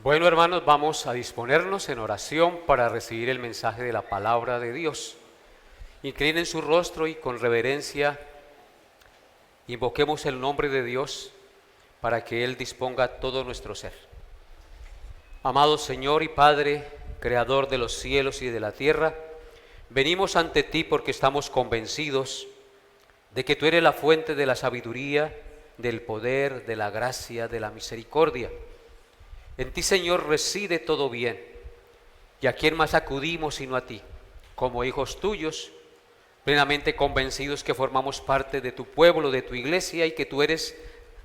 Bueno, hermanos, vamos a disponernos en oración para recibir el mensaje de la palabra de Dios. Inclinen su rostro y con reverencia invoquemos el nombre de Dios para que Él disponga todo nuestro ser. Amado Señor y Padre, Creador de los cielos y de la tierra, venimos ante ti porque estamos convencidos de que tú eres la fuente de la sabiduría, del poder, de la gracia, de la misericordia. En ti, Señor, reside todo bien. ¿Y a quién más acudimos sino a ti? Como hijos tuyos, plenamente convencidos que formamos parte de tu pueblo, de tu iglesia y que tú eres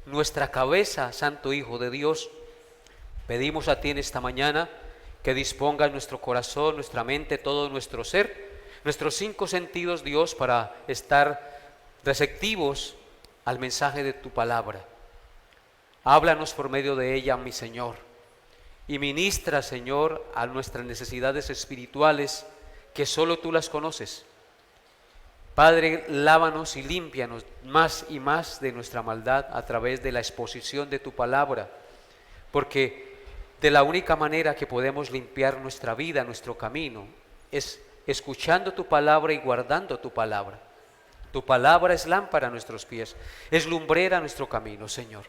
nuestra cabeza, Santo Hijo de Dios. Pedimos a ti en esta mañana que dispongas nuestro corazón, nuestra mente, todo nuestro ser, nuestros 5 sentidos, Dios, para estar receptivos al mensaje de tu palabra. Háblanos por medio de ella, mi Señor. Y ministra, Señor, a nuestras necesidades espirituales, que solo tú las conoces. Padre, lávanos y límpianos más y más de nuestra maldad a través de la exposición de tu palabra, porque de la única manera que podemos limpiar nuestra vida, nuestro camino, es escuchando tu palabra y guardando tu palabra. Tu palabra es lámpara a nuestros pies, es lumbrera a nuestro camino, Señor.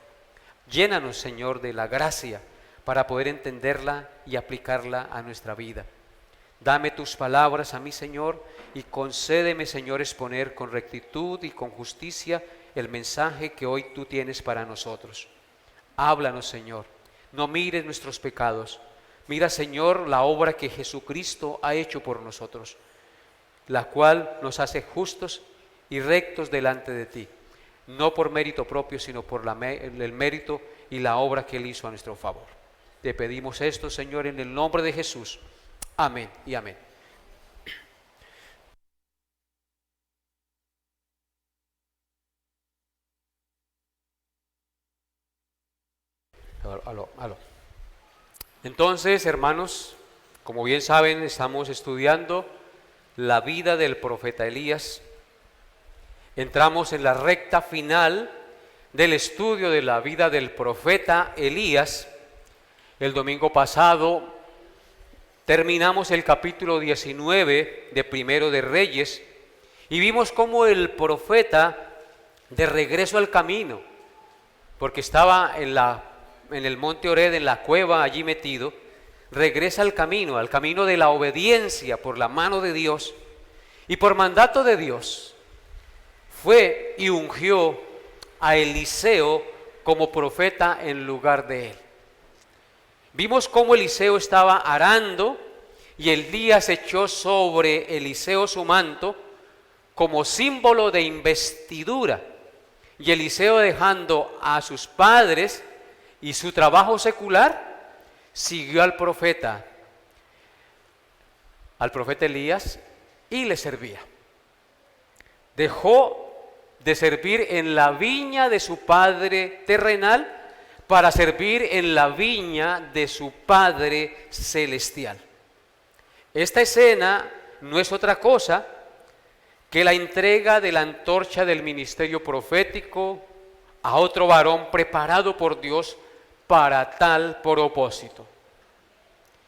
Llénanos, Señor, de la gracia para poder entenderla y aplicarla a nuestra vida. Dame tus palabras a mí, Señor, y concédeme, Señor, exponer con rectitud y con justicia el mensaje que hoy tú tienes para nosotros. Háblanos, Señor, no mires nuestros pecados. Mira, Señor, la obra que Jesucristo ha hecho por nosotros, la cual nos hace justos y rectos delante de ti, no por mérito propio, sino por el mérito y la obra que Él hizo a nuestro favor. Te pedimos esto, Señor, en el nombre de Jesús. Amén y amén. Aló. Entonces, hermanos, como bien saben, estamos estudiando la vida del profeta Elías. Entramos en la recta final del estudio de la vida del profeta Elías. El domingo pasado terminamos el capítulo 19 de Primero de Reyes y vimos cómo el profeta, de regreso al camino, porque estaba en el monte Ored, en la cueva allí metido, regresa al camino de la obediencia por la mano de Dios y por mandato de Dios. Fue y ungió a Eliseo como profeta en lugar de él. Vimos cómo Eliseo estaba arando y Elías echó sobre Eliseo su manto como símbolo de investidura. Y Eliseo, dejando a sus padres y su trabajo secular, siguió al profeta Elías, y le servía. Dejó de servir en la viña de su padre terrenal para servir en la viña de su Padre celestial. Esta escena no es otra cosa que la entrega de la antorcha del ministerio profético a otro varón preparado por Dios para tal propósito.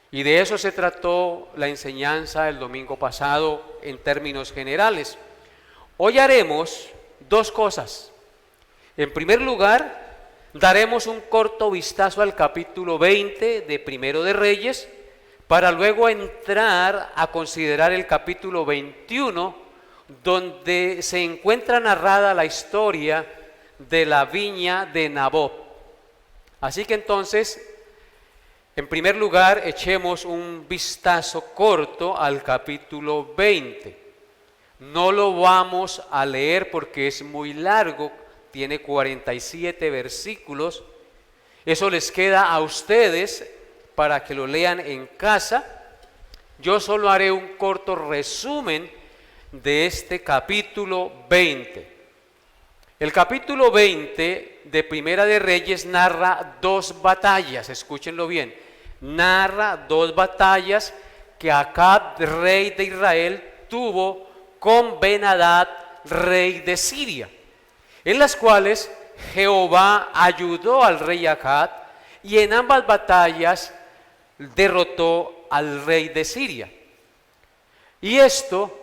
Y de eso se trató la enseñanza el domingo pasado en términos generales. Hoy haremos 2 cosas. En primer lugar, daremos un corto vistazo al capítulo 20 de Primero de Reyes, para luego entrar a considerar el capítulo 21, donde se encuentra narrada la historia de la viña de Nabot. Así que entonces, en primer lugar, echemos un vistazo corto al capítulo 20. No lo vamos a leer porque es muy largo, tiene 47 versículos. Eso les queda a ustedes para que lo lean en casa. Yo solo haré un corto resumen de este capítulo 20. El capítulo 20 de Primera de Reyes narra 2 batallas, escúchenlo bien. Narra 2 batallas que Acab, rey de Israel, tuvo con Ben-Hadad, rey de Siria, en las cuales Jehová ayudó al rey Acab, y en ambas batallas derrotó al rey de Siria. Y esto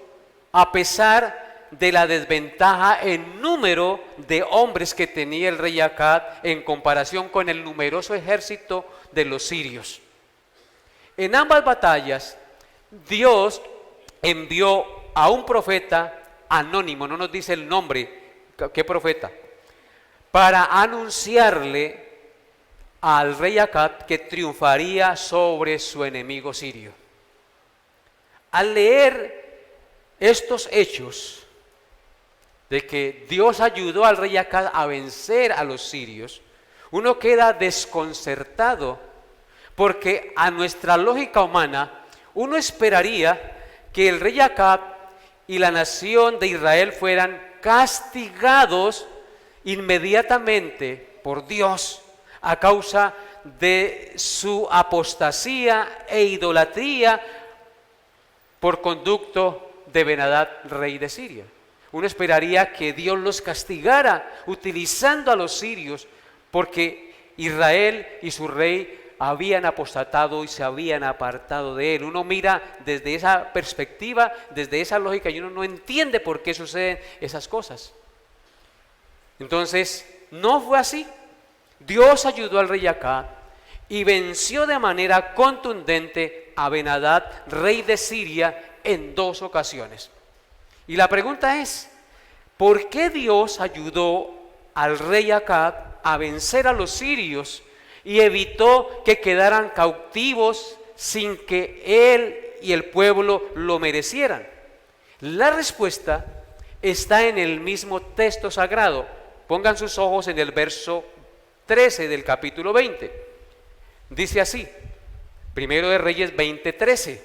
a pesar de la desventaja en número de hombres que tenía el rey Acab en comparación con el numeroso ejército de los sirios. En ambas batallas, Dios envió a un profeta anónimo, no nos dice el nombre, ¿qué profeta? Para anunciarle al rey Acab que triunfaría sobre su enemigo sirio. Al leer estos hechos de que Dios ayudó al rey Acab a vencer a los sirios, uno queda desconcertado, porque a nuestra lógica humana uno esperaría que el rey Acab y la nación de Israel fueran castigados inmediatamente por Dios a causa de su apostasía e idolatría por conducto de Ben-Hadad, rey de Siria. Uno esperaría que Dios los castigara utilizando a los sirios, porque Israel y su rey habían apostatado y se habían apartado de él. Uno mira desde esa perspectiva, desde esa lógica, y uno no entiende por qué suceden esas cosas. Entonces, no fue así. Dios ayudó al rey Acab y venció de manera contundente a Ben-Hadad, rey de Siria, en 2 ocasiones. Y la pregunta es, ¿por qué Dios ayudó al rey Acab a vencer a los sirios y evitó que quedaran cautivos sin que él y el pueblo lo merecieran? La respuesta está en el mismo texto sagrado. Pongan sus ojos en el verso 13 del capítulo 20. Dice así, Primero de Reyes 20:13.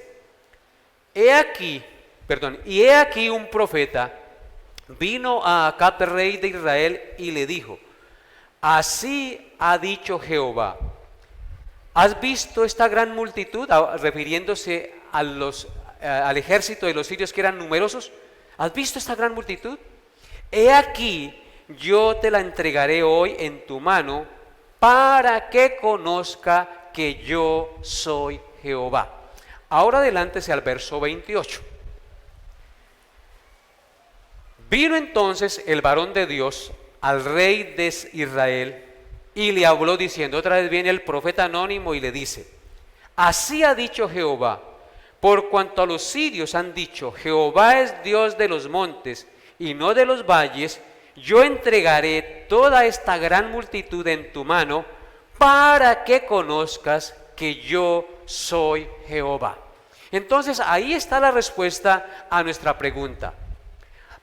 Y he aquí un profeta vino a Acab, rey de Israel, y le dijo: así ha dicho Jehová, ¿has visto esta gran multitud? Refiriéndose al ejército de los sirios, que eran numerosos. ¿Has visto esta gran multitud? He aquí, yo te la entregaré hoy en tu mano, para que conozca que yo soy Jehová. Ahora adelántese al verso 28. Vino entonces el varón de Dios al rey de Israel y le habló diciendo, otra vez viene el profeta anónimo y le dice: así ha dicho Jehová, por cuanto a los sirios han dicho, Jehová es Dios de los montes y no de los valles, yo entregaré toda esta gran multitud en tu mano, para que conozcas que yo soy Jehová. Entonces ahí está la respuesta a nuestra pregunta.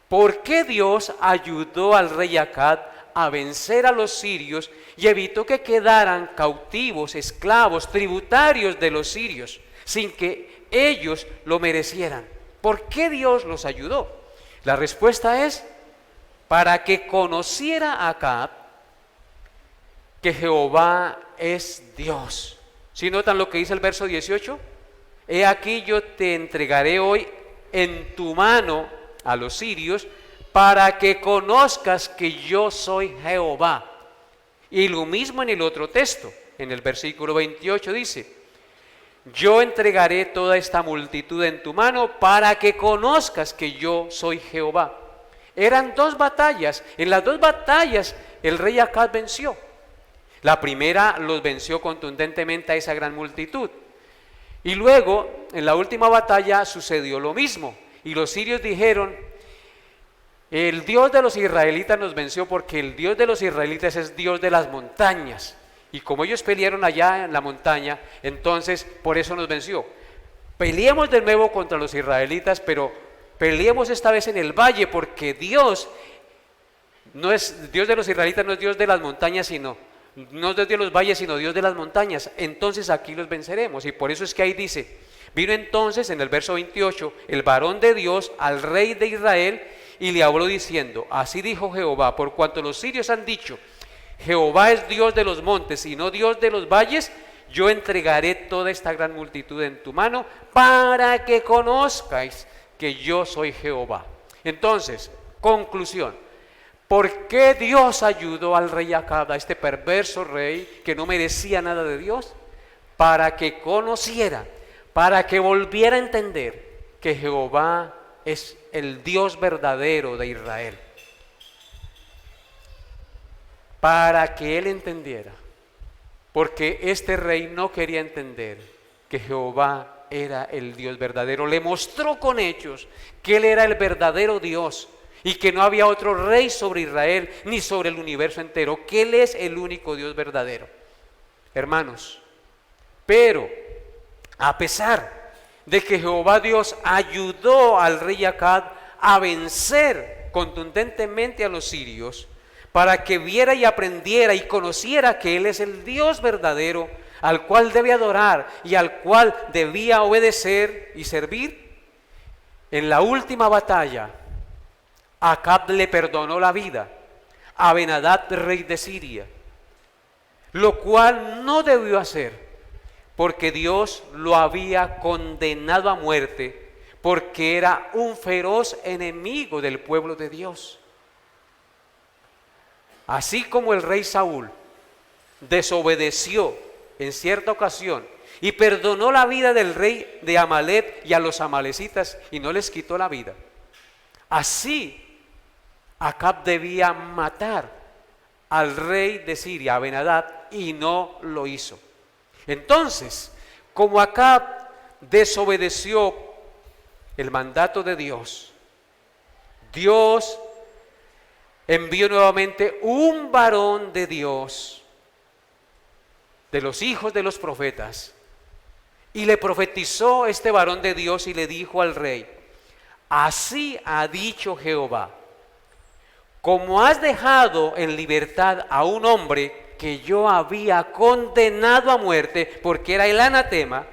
¿Por qué Dios ayudó al rey Acab a vencer a los sirios y evitó que quedaran cautivos, esclavos, tributarios de los sirios, sin que ellos lo merecieran? ¿Por qué Dios los ayudó? La respuesta es para que conociera Acab que Jehová es Dios. ¿Sí notan lo que dice el verso 18? He aquí yo te entregaré hoy en tu mano a los sirios, para que conozcas que yo soy Jehová. Y lo mismo en el otro texto, en el versículo 28 dice: yo entregaré toda esta multitud en tu mano, para que conozcas que yo soy Jehová. Eran 2 batallas, en las 2 batallas el rey Acab venció. La primera los venció contundentemente a esa gran multitud, y luego en la última batalla sucedió lo mismo. Y los sirios dijeron: el Dios de los israelitas nos venció, porque el Dios de los israelitas es Dios de las montañas. Y como ellos pelearon allá en la montaña, entonces por eso nos venció. Peleemos de nuevo contra los israelitas, pero peleemos esta vez en el valle, porque Dios no es Dios de los israelitas, no es Dios de las montañas, no es Dios de los valles, sino Dios de las montañas. Entonces aquí los venceremos. Y por eso es que ahí dice: vino entonces en el verso 28 el varón de Dios al rey de Israel y le habló diciendo: así dijo Jehová, por cuanto los sirios han dicho, Jehová es Dios de los montes y no Dios de los valles, yo entregaré toda esta gran multitud en tu mano, para que conozcáis que yo soy Jehová. Entonces, conclusión: ¿por qué Dios ayudó al rey Acab, a este perverso rey que no merecía nada de Dios? para que conociera, para que volviera a entender que Jehová es el Dios verdadero de Israel. Para que él entendiera, porque este rey no quería entender que Jehová era el Dios verdadero. Le mostró con hechos que él era el verdadero Dios y que no había otro rey sobre Israel ni sobre el universo entero, que él es el único Dios verdadero. Hermanos, pero a pesar de que Jehová Dios ayudó al rey Acab a vencer contundentemente a los sirios, para que viera y aprendiera y conociera que Él es el Dios verdadero, al cual debe adorar y al cual debía obedecer y servir, en la última batalla, Acab le perdonó la vida a Ben-Hadad, rey de Siria, lo cual no debió hacer, porque Dios lo había condenado a muerte, porque era un feroz enemigo del pueblo de Dios. Así como el rey Saúl desobedeció en cierta ocasión y perdonó la vida del rey de Amalek y a los amalecitas y no les quitó la vida, así Acab debía matar al rey de Siria, a Ben-Hadad, y no lo hizo. Entonces, como Acab desobedeció el mandato de Dios, Dios envió nuevamente un varón de Dios, de los hijos de los profetas, y le profetizó este varón de Dios y le dijo al rey: así ha dicho Jehová, como has dejado en libertad a un hombre que yo había condenado a muerte porque era el anatema,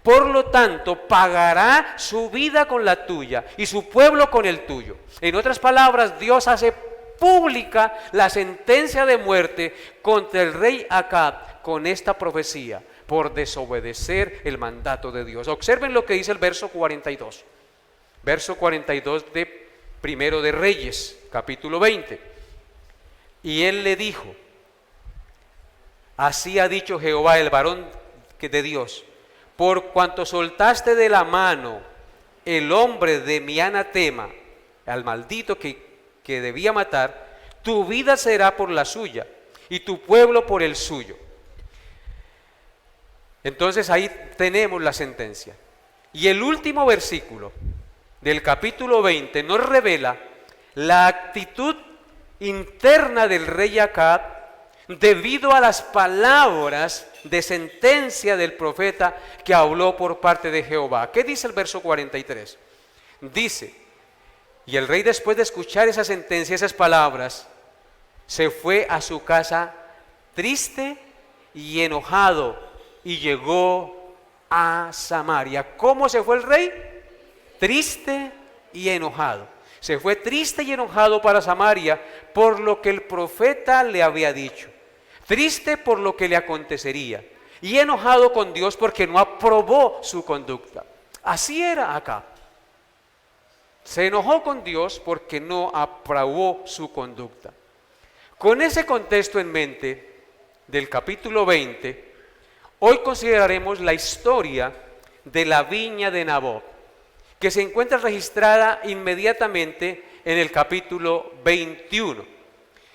por lo tanto pagará su vida con la tuya y su pueblo con el tuyo. En otras palabras, Dios hace pública la sentencia de muerte contra el rey Acab con esta profecía por desobedecer el mandato de Dios. Observen lo que dice el verso 42. Verso 42 de Primero de Reyes, capítulo 20. Y él le dijo: así ha dicho Jehová, el varón de Dios, por cuanto soltaste de la mano el hombre de mi anatema, al maldito que debía matar, tu vida será por la suya y tu pueblo por el suyo. Entonces ahí tenemos la sentencia. Y el último versículo del capítulo 20 nos revela la actitud interna del rey Acab debido a las palabras de sentencia del profeta que habló por parte de Jehová. ¿Qué dice el verso 43? Dice: y el rey, después de escuchar esa sentencia, esas palabras, se fue a su casa triste y enojado y llegó a Samaria. ¿Cómo se fue el rey? Triste y enojado. Se fue triste y enojado para Samaria por lo que el profeta le había dicho. Triste por lo que le acontecería y enojado con Dios porque no aprobó su conducta. Así era Acab. Se enojó con Dios porque no aprobó su conducta. Con ese contexto en mente del capítulo 20, hoy consideraremos la historia de la viña de Nabot, que se encuentra registrada inmediatamente en el capítulo 21.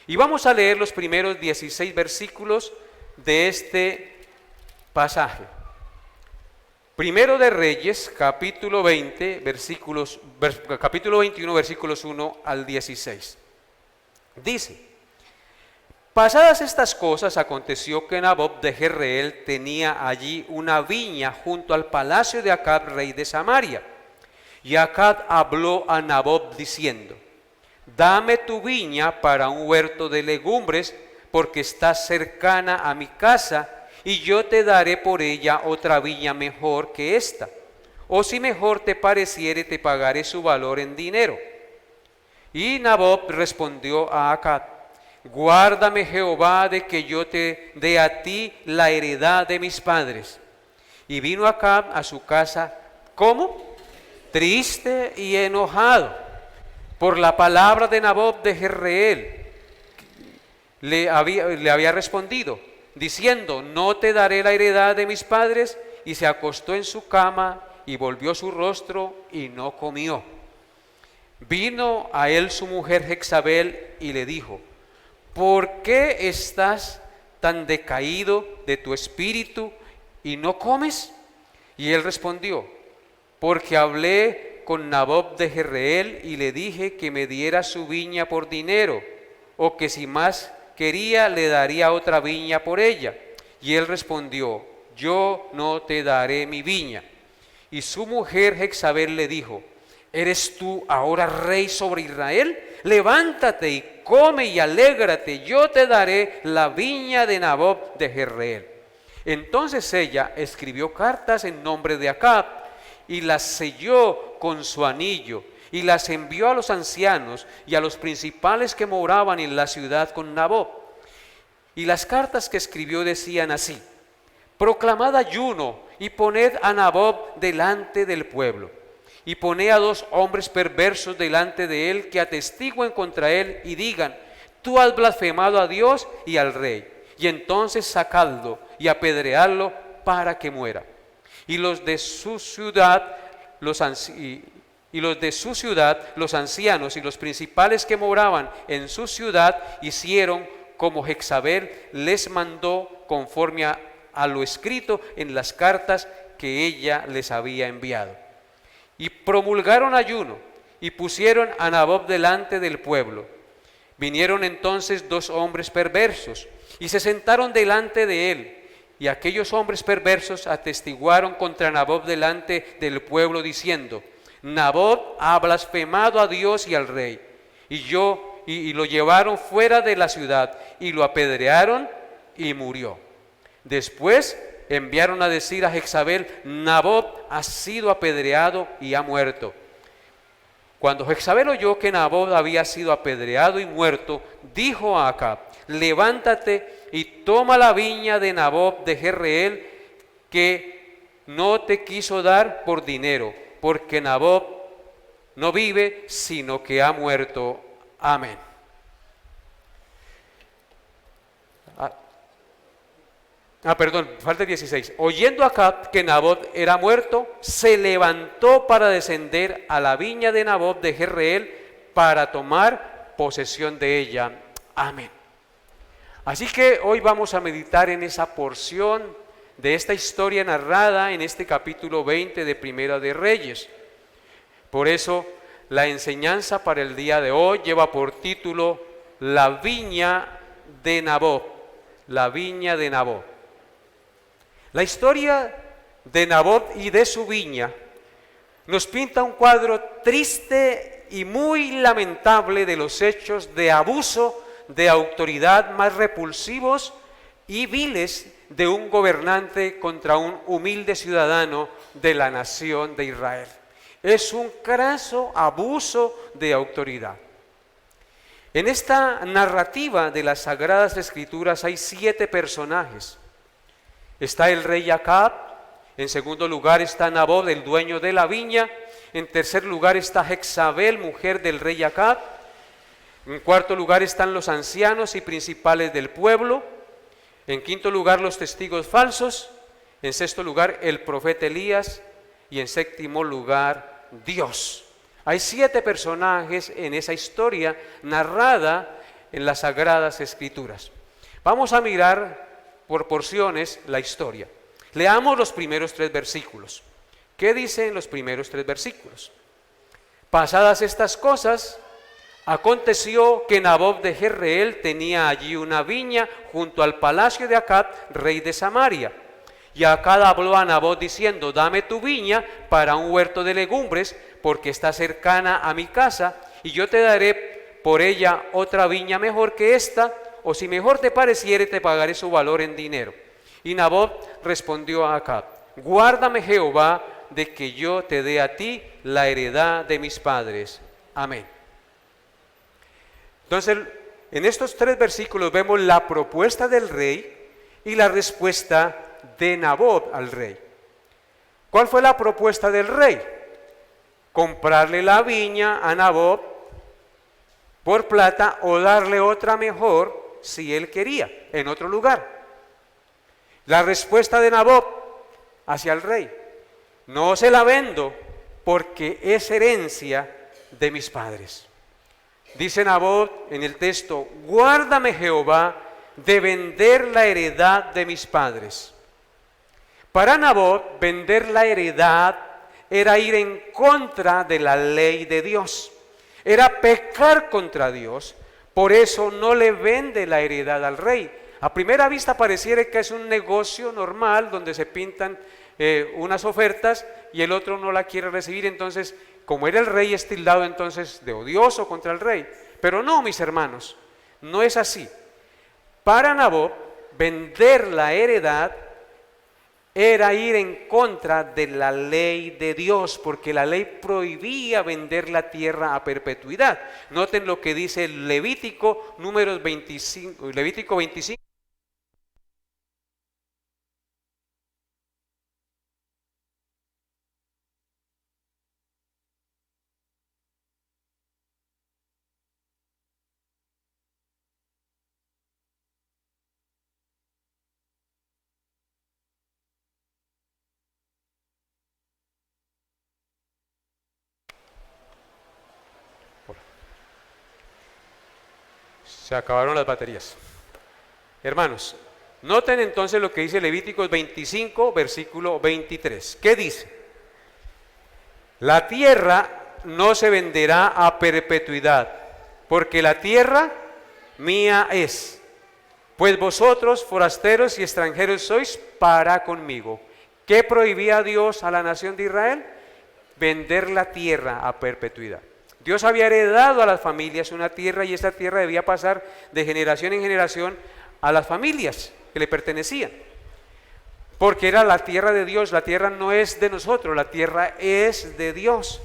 Y vamos a leer los primeros 16 versículos de este pasaje. Primero de Reyes, capítulo 20, capítulo 21, versículos 1 al 16. Dice: pasadas estas cosas, aconteció que Nabot de Jezreel tenía allí una viña junto al palacio de Acab, rey de Samaria. Y Acab habló a Nabot diciendo: dame tu viña para un huerto de legumbres, porque está cercana a mi casa, y yo te daré por ella otra viña mejor que esta. O si mejor te pareciere, te pagaré su valor en dinero. Y Nabot respondió a Acab: guárdame Jehová de que yo te dé a ti la heredad de mis padres. Y vino Acab a su casa, ¿cómo? Triste y enojado por la palabra de Nabot de Jezreel. Le había respondido: diciendo: no te daré la heredad de mis padres, y se acostó en su cama y volvió su rostro y no comió. Vino a él su mujer Jezabel y le dijo: ¿por qué estás tan decaído de tu espíritu y no comes? Y él respondió: porque hablé con Nabob de Jezreel y le dije que me diera su viña por dinero, o que si más quería le daría otra viña por ella. Y él respondió: yo no te daré mi viña. Y su mujer Jezabel le dijo: ¿eres tú ahora rey sobre Israel? Levántate y come y alégrate, yo te daré la viña de Nabob de Jezreel. Entonces ella escribió cartas en nombre de Acab y las selló con su anillo y las envió a los ancianos y a los principales que moraban en la ciudad con Nabob. Y las cartas que escribió decían así: proclamad ayuno y poned a Nabob delante del pueblo, y poned a 2 hombres perversos delante de él que atestiguen contra él y digan: tú has blasfemado a Dios y al rey. Y entonces sacadlo y apedreadlo para que muera. Y los de su ciudad, los ancianos y los principales que moraban en su ciudad hicieron como Jezabel les mandó, conforme a lo escrito en las cartas que ella les había enviado. Y promulgaron ayuno y pusieron a Nabob delante del pueblo. Vinieron entonces 2 hombres perversos y se sentaron delante de él. Y aquellos hombres perversos atestiguaron contra Nabob delante del pueblo diciendo: Nabob ha blasfemado a Dios y al rey. Y lo llevaron fuera de la ciudad y lo apedrearon y murió. Después enviaron a decir a Jezabel: Nabob ha sido apedreado y ha muerto. Cuando Jezabel oyó que Nabob había sido apedreado y muerto, dijo a Acab: levántate y toma la viña de Nabob de Jezreel, que no te quiso dar por dinero, porque Nabob no vive, sino que ha muerto. Amén. Falta 16. Oyendo Acab que Nabob era muerto, se levantó para descender a la viña de Nabob de Jezreel para tomar posesión de ella. Amén. Así que hoy vamos a meditar en esa porción de esta historia narrada en este capítulo 20 de Primera de Reyes. Por eso la enseñanza para el día de hoy lleva por título La viña de Nabob. La viña de Nabob. La historia de Nabob y de su viña nos pinta un cuadro triste y muy lamentable de los hechos de abuso de autoridad más repulsivos y viles de un gobernante contra un humilde ciudadano de la nación de Israel. Es un craso abuso de autoridad. En esta narrativa de las Sagradas Escrituras hay 7 personajes. Está el rey Acab, en segundo lugar está Nabob, el dueño de la viña, en tercer lugar está Jezabel, mujer del rey Acab, en cuarto lugar están los ancianos y principales del pueblo, en quinto lugar los testigos falsos, en sexto lugar el profeta Elías y en séptimo lugar Dios. Hay 7 personajes en esa historia narrada en las Sagradas Escrituras. Vamos a mirar por porciones la historia. Leamos los primeros 3 versículos. ¿Qué dicen los primeros 3 versículos? Pasadas estas cosas, aconteció que Nabob de Jezreel tenía allí una viña junto al palacio de Acab, rey de Samaria. Y Acab habló a Nabob diciendo: dame tu viña para un huerto de legumbres, porque está cercana a mi casa, y yo te daré por ella otra viña mejor que esta, o si mejor te pareciere, te pagaré su valor en dinero. Y Nabob respondió a Acab: guárdame Jehová de que yo te dé a ti la heredad de mis padres. Amén. Entonces, en estos 3 versículos vemos la propuesta del rey y la respuesta de Nabob al rey. ¿Cuál fue la propuesta del rey? Comprarle la viña a Nabob por plata o darle otra mejor si él quería, en otro lugar. La respuesta de Nabot hacia el rey: no se la vendo porque es herencia de mis padres. Dice Nabot en el texto: guárdame, Jehová, de vender la heredad de mis padres. Para Nabot, vender la heredad era ir en contra de la ley de Dios, era pecar contra Dios. Por eso no le vende la heredad al rey. A primera vista pareciera que es un negocio normal donde se pintan unas ofertas y el otro no la quiere recibir. Entonces, como era el rey, es tildado entonces de odioso contra el rey. Pero no, mis hermanos, no es así. Para Nabot, vender la heredad era ir en contra de la ley de Dios, porque la ley prohibía vender la tierra a perpetuidad. Noten lo que dice Levítico, números 25, Levítico 25. Se acabaron las baterías. Hermanos, noten entonces lo que dice Levíticos 25, versículo 23. ¿Qué dice? La tierra no se venderá a perpetuidad, porque la tierra mía es. Pues vosotros, forasteros y extranjeros, sois para conmigo. ¿Qué prohibía Dios a la nación de Israel? Vender la tierra a perpetuidad. Dios había heredado a las familias una tierra y esa tierra debía pasar de generación en generación a las familias que le pertenecían. Porque era la tierra de Dios, la tierra no es de nosotros, la tierra es de Dios.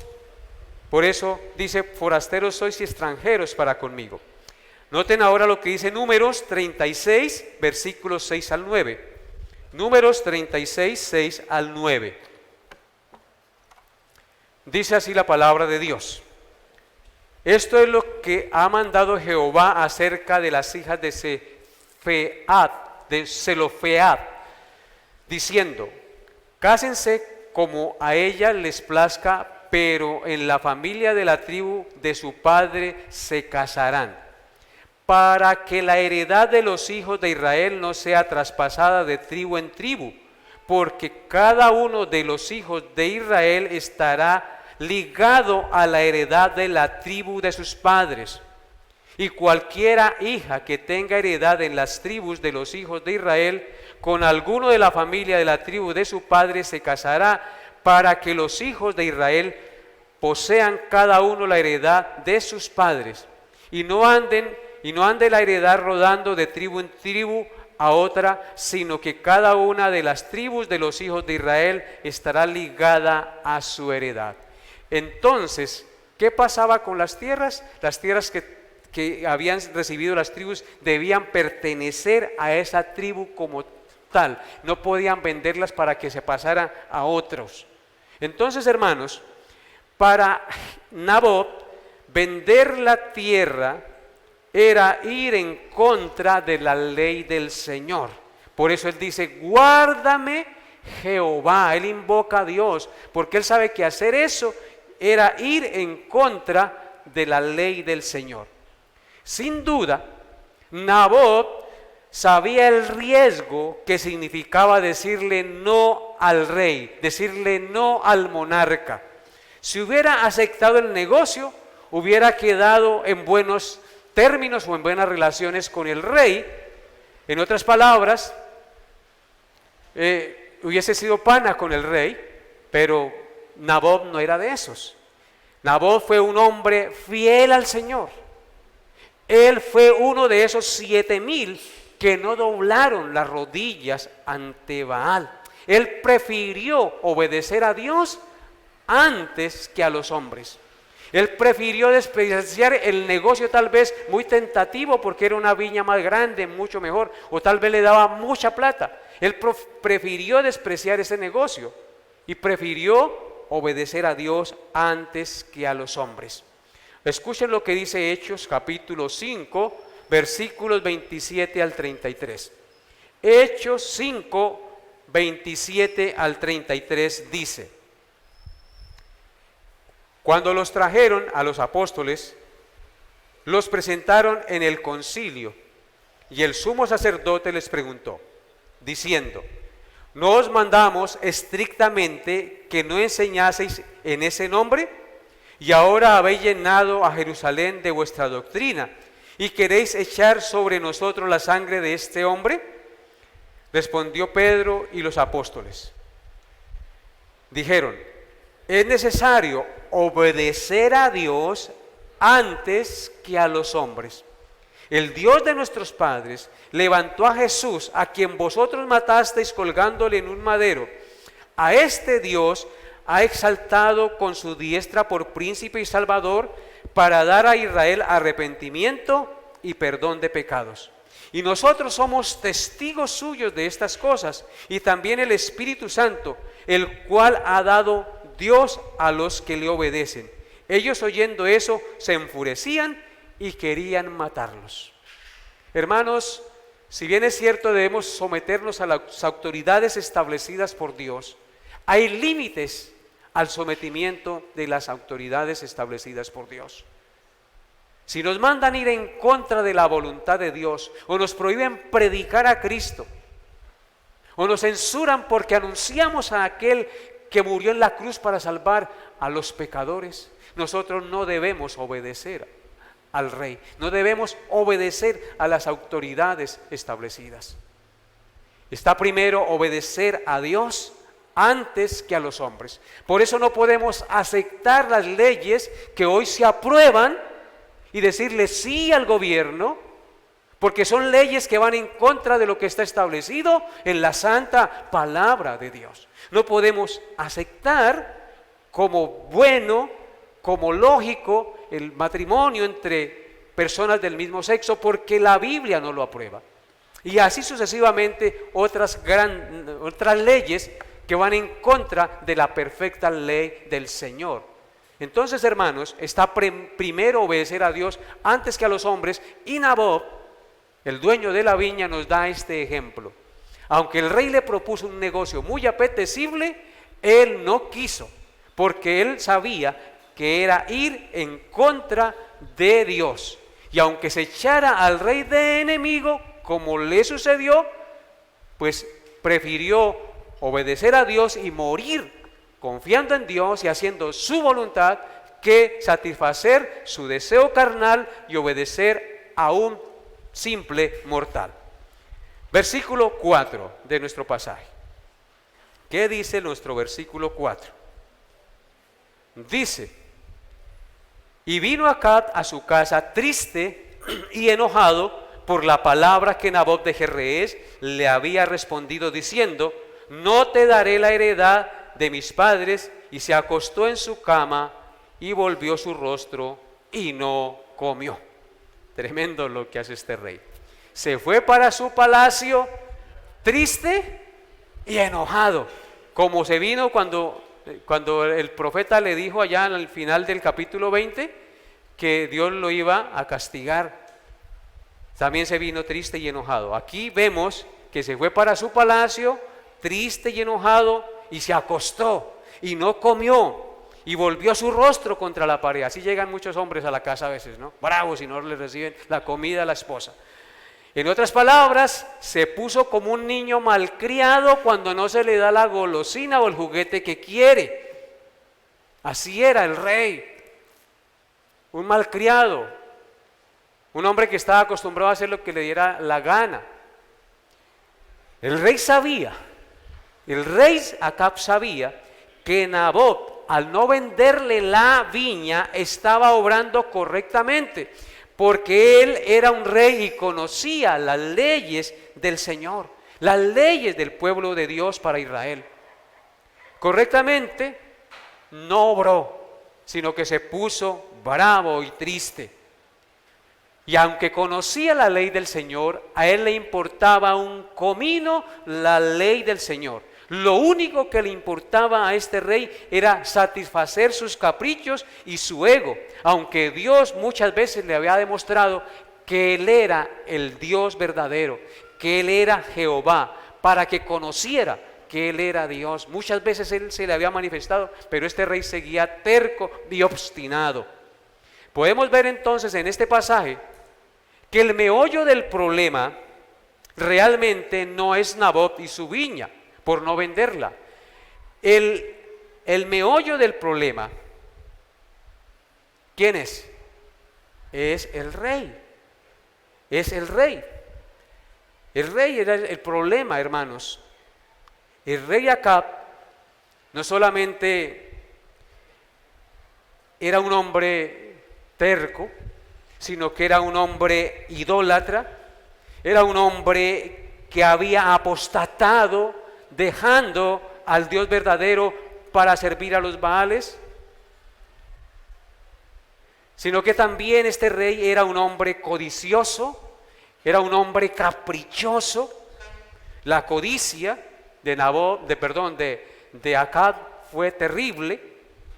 Por eso dice: forasteros sois y extranjeros para conmigo. Noten ahora lo que dice Números 36, versículos 6 al 9. Números 36, 6 al 9. Dice así la palabra de Dios: esto es lo que ha mandado Jehová acerca de las hijas de Zelofead, diciendo: cásense como a ella les plazca, pero en la familia de la tribu de su padre se casarán, para que la heredad de los hijos de Israel no sea traspasada de tribu en tribu, porque cada uno de los hijos de Israel estará ligado a la heredad de la tribu de sus padres. Y cualquiera hija que tenga heredad en las tribus de los hijos de Israel, con alguno de la familia de la tribu de su padre se casará, para que los hijos de Israel posean cada uno la heredad de sus padres, y no ande la heredad rodando de tribu en tribu a otra, sino que cada una de las tribus de los hijos de Israel estará ligada a su heredad. Entonces, ¿qué pasaba con las tierras? Las tierras que habían recibido las tribus debían pertenecer a esa tribu como tal. No podían venderlas para que se pasaran a otros. Entonces, hermanos, para Nabot, vender la tierra era ir en contra de la ley del Señor. Por eso él dice: guárdame, Jehová. Él invoca a Dios, porque él sabe que hacer eso era ir en contra de la ley del Señor. Sin duda, Nabot sabía el riesgo que significaba decirle no al rey, decirle no al monarca. Si hubiera aceptado el negocio, hubiera quedado en buenos términos o en buenas relaciones con el rey. En otras palabras, hubiese sido pana con el rey, pero Nabot no era de esos. Nabot fue un hombre fiel al Señor. Él fue uno de esos 7,000 que no doblaron las rodillas ante Baal. Él prefirió obedecer a Dios antes que a los hombres. Él prefirió despreciar el negocio, tal vez muy tentativo, porque era una viña más grande, mucho mejor, o tal vez le daba mucha plata. Él prefirió despreciar ese negocio y prefirió obedecer a Dios antes que a los hombres. Escuchen lo que dice Hechos capítulo 5, versículos 27 al 33. Hechos 5, 27 al 33 dice: cuando los trajeron a los apóstoles, los presentaron en el concilio, y el sumo sacerdote les preguntó, diciendo: ¿no os mandamos estrictamente que no enseñaseis en ese nombre? Y ahora habéis llenado a Jerusalén de vuestra doctrina, ¿y queréis echar sobre nosotros la sangre de este hombre? Respondió Pedro y los apóstoles. Dijeron: es necesario obedecer a Dios antes que a los hombres. El Dios de nuestros padres levantó a Jesús, a quien vosotros matasteis colgándole en un madero. A este Dios ha exaltado con su diestra por príncipe y salvador, para dar a Israel arrepentimiento y perdón de pecados. Y nosotros somos testigos suyos de estas cosas, y también el Espíritu Santo, el cual ha dado Dios a los que le obedecen. Ellos, oyendo eso, se enfurecían y querían matarlos. Hermanos, si bien es cierto debemos someternos a las autoridades establecidas por Dios, hay límites al sometimiento de las autoridades establecidas por Dios. Si nos mandan ir en contra de la voluntad de Dios, o nos prohíben predicar a Cristo, o nos censuran porque anunciamos a aquel que murió en la cruz para salvar a los pecadores, nosotros no debemos obedecer al rey, no debemos obedecer a las autoridades establecidas. Está primero obedecer a Dios antes que a los hombres. Por eso no podemos aceptar las leyes que hoy se aprueban y decirle sí al gobierno, porque son leyes que van en contra de lo que está establecido en la santa palabra de Dios. No podemos aceptar como bueno, como lógico, el matrimonio entre personas del mismo sexo, porque la Biblia no lo aprueba. Y así sucesivamente otras leyes que van en contra de la perfecta ley del Señor. Entonces, hermanos, está primero obedecer a Dios antes que a los hombres, y Naboth, el dueño de la viña, nos da este ejemplo. Aunque el rey le propuso un negocio muy apetecible, él no quiso, porque él sabía que era ir en contra de Dios. Y aunque se echara al rey de enemigo, como le sucedió, pues prefirió obedecer a Dios y morir confiando en Dios y haciendo su voluntad, que satisfacer su deseo carnal y obedecer a un simple mortal. Versículo 4 de nuestro pasaje. ¿Qué dice nuestro versículo 4? Dice: y vino Acab a su casa triste y enojado por la palabra que Naboth de Jezreel le había respondido, diciendo: no te daré la heredad de mis padres. Y se acostó en su cama y volvió su rostro y no comió. Tremendo lo que hace este rey. Se fue para su palacio triste y enojado, como se vino cuando el profeta le dijo allá al final del capítulo 20 que Dios lo iba a castigar. También se vino triste y enojado. Aquí vemos que se fue para su palacio triste y enojado, y se acostó y no comió, y volvió su rostro contra la pared. Así llegan muchos hombres a la casa a veces, ¿no? Bravos, si no les reciben la comida a la esposa. En otras palabras, se puso como un niño malcriado cuando no se le da la golosina o el juguete que quiere. Así era el rey, un malcriado, un hombre que estaba acostumbrado a hacer lo que le diera la gana. El rey Acab sabía que Naboth, al no venderle la viña, estaba obrando correctamente, porque él era un rey y conocía las leyes del Señor, las leyes del pueblo de Dios para Israel. Correctamente no obró, sino que se puso bravo y triste. Y aunque conocía la ley del Señor, a él le importaba un comino la ley del Señor. Lo único que le importaba a este rey era satisfacer sus caprichos y su ego, aunque Dios muchas veces le había demostrado que Él era el Dios verdadero, que Él era Jehová, para que conociera que Él era Dios. Muchas veces Él se le había manifestado, pero este rey seguía terco y obstinado. Podemos ver entonces en este pasaje que el meollo del problema realmente no es Nabot y su viña, por no venderla. El meollo del problema, ¿quién es? Es el rey. Es el rey. El rey era el problema, hermanos. El rey Acab no solamente era un hombre terco, sino que era un hombre idólatra, era un hombre que había apostatado, dejando al Dios verdadero para servir a los Baales, sino que también este rey era un hombre codicioso, era un hombre caprichoso. La codicia de Acab fue terrible.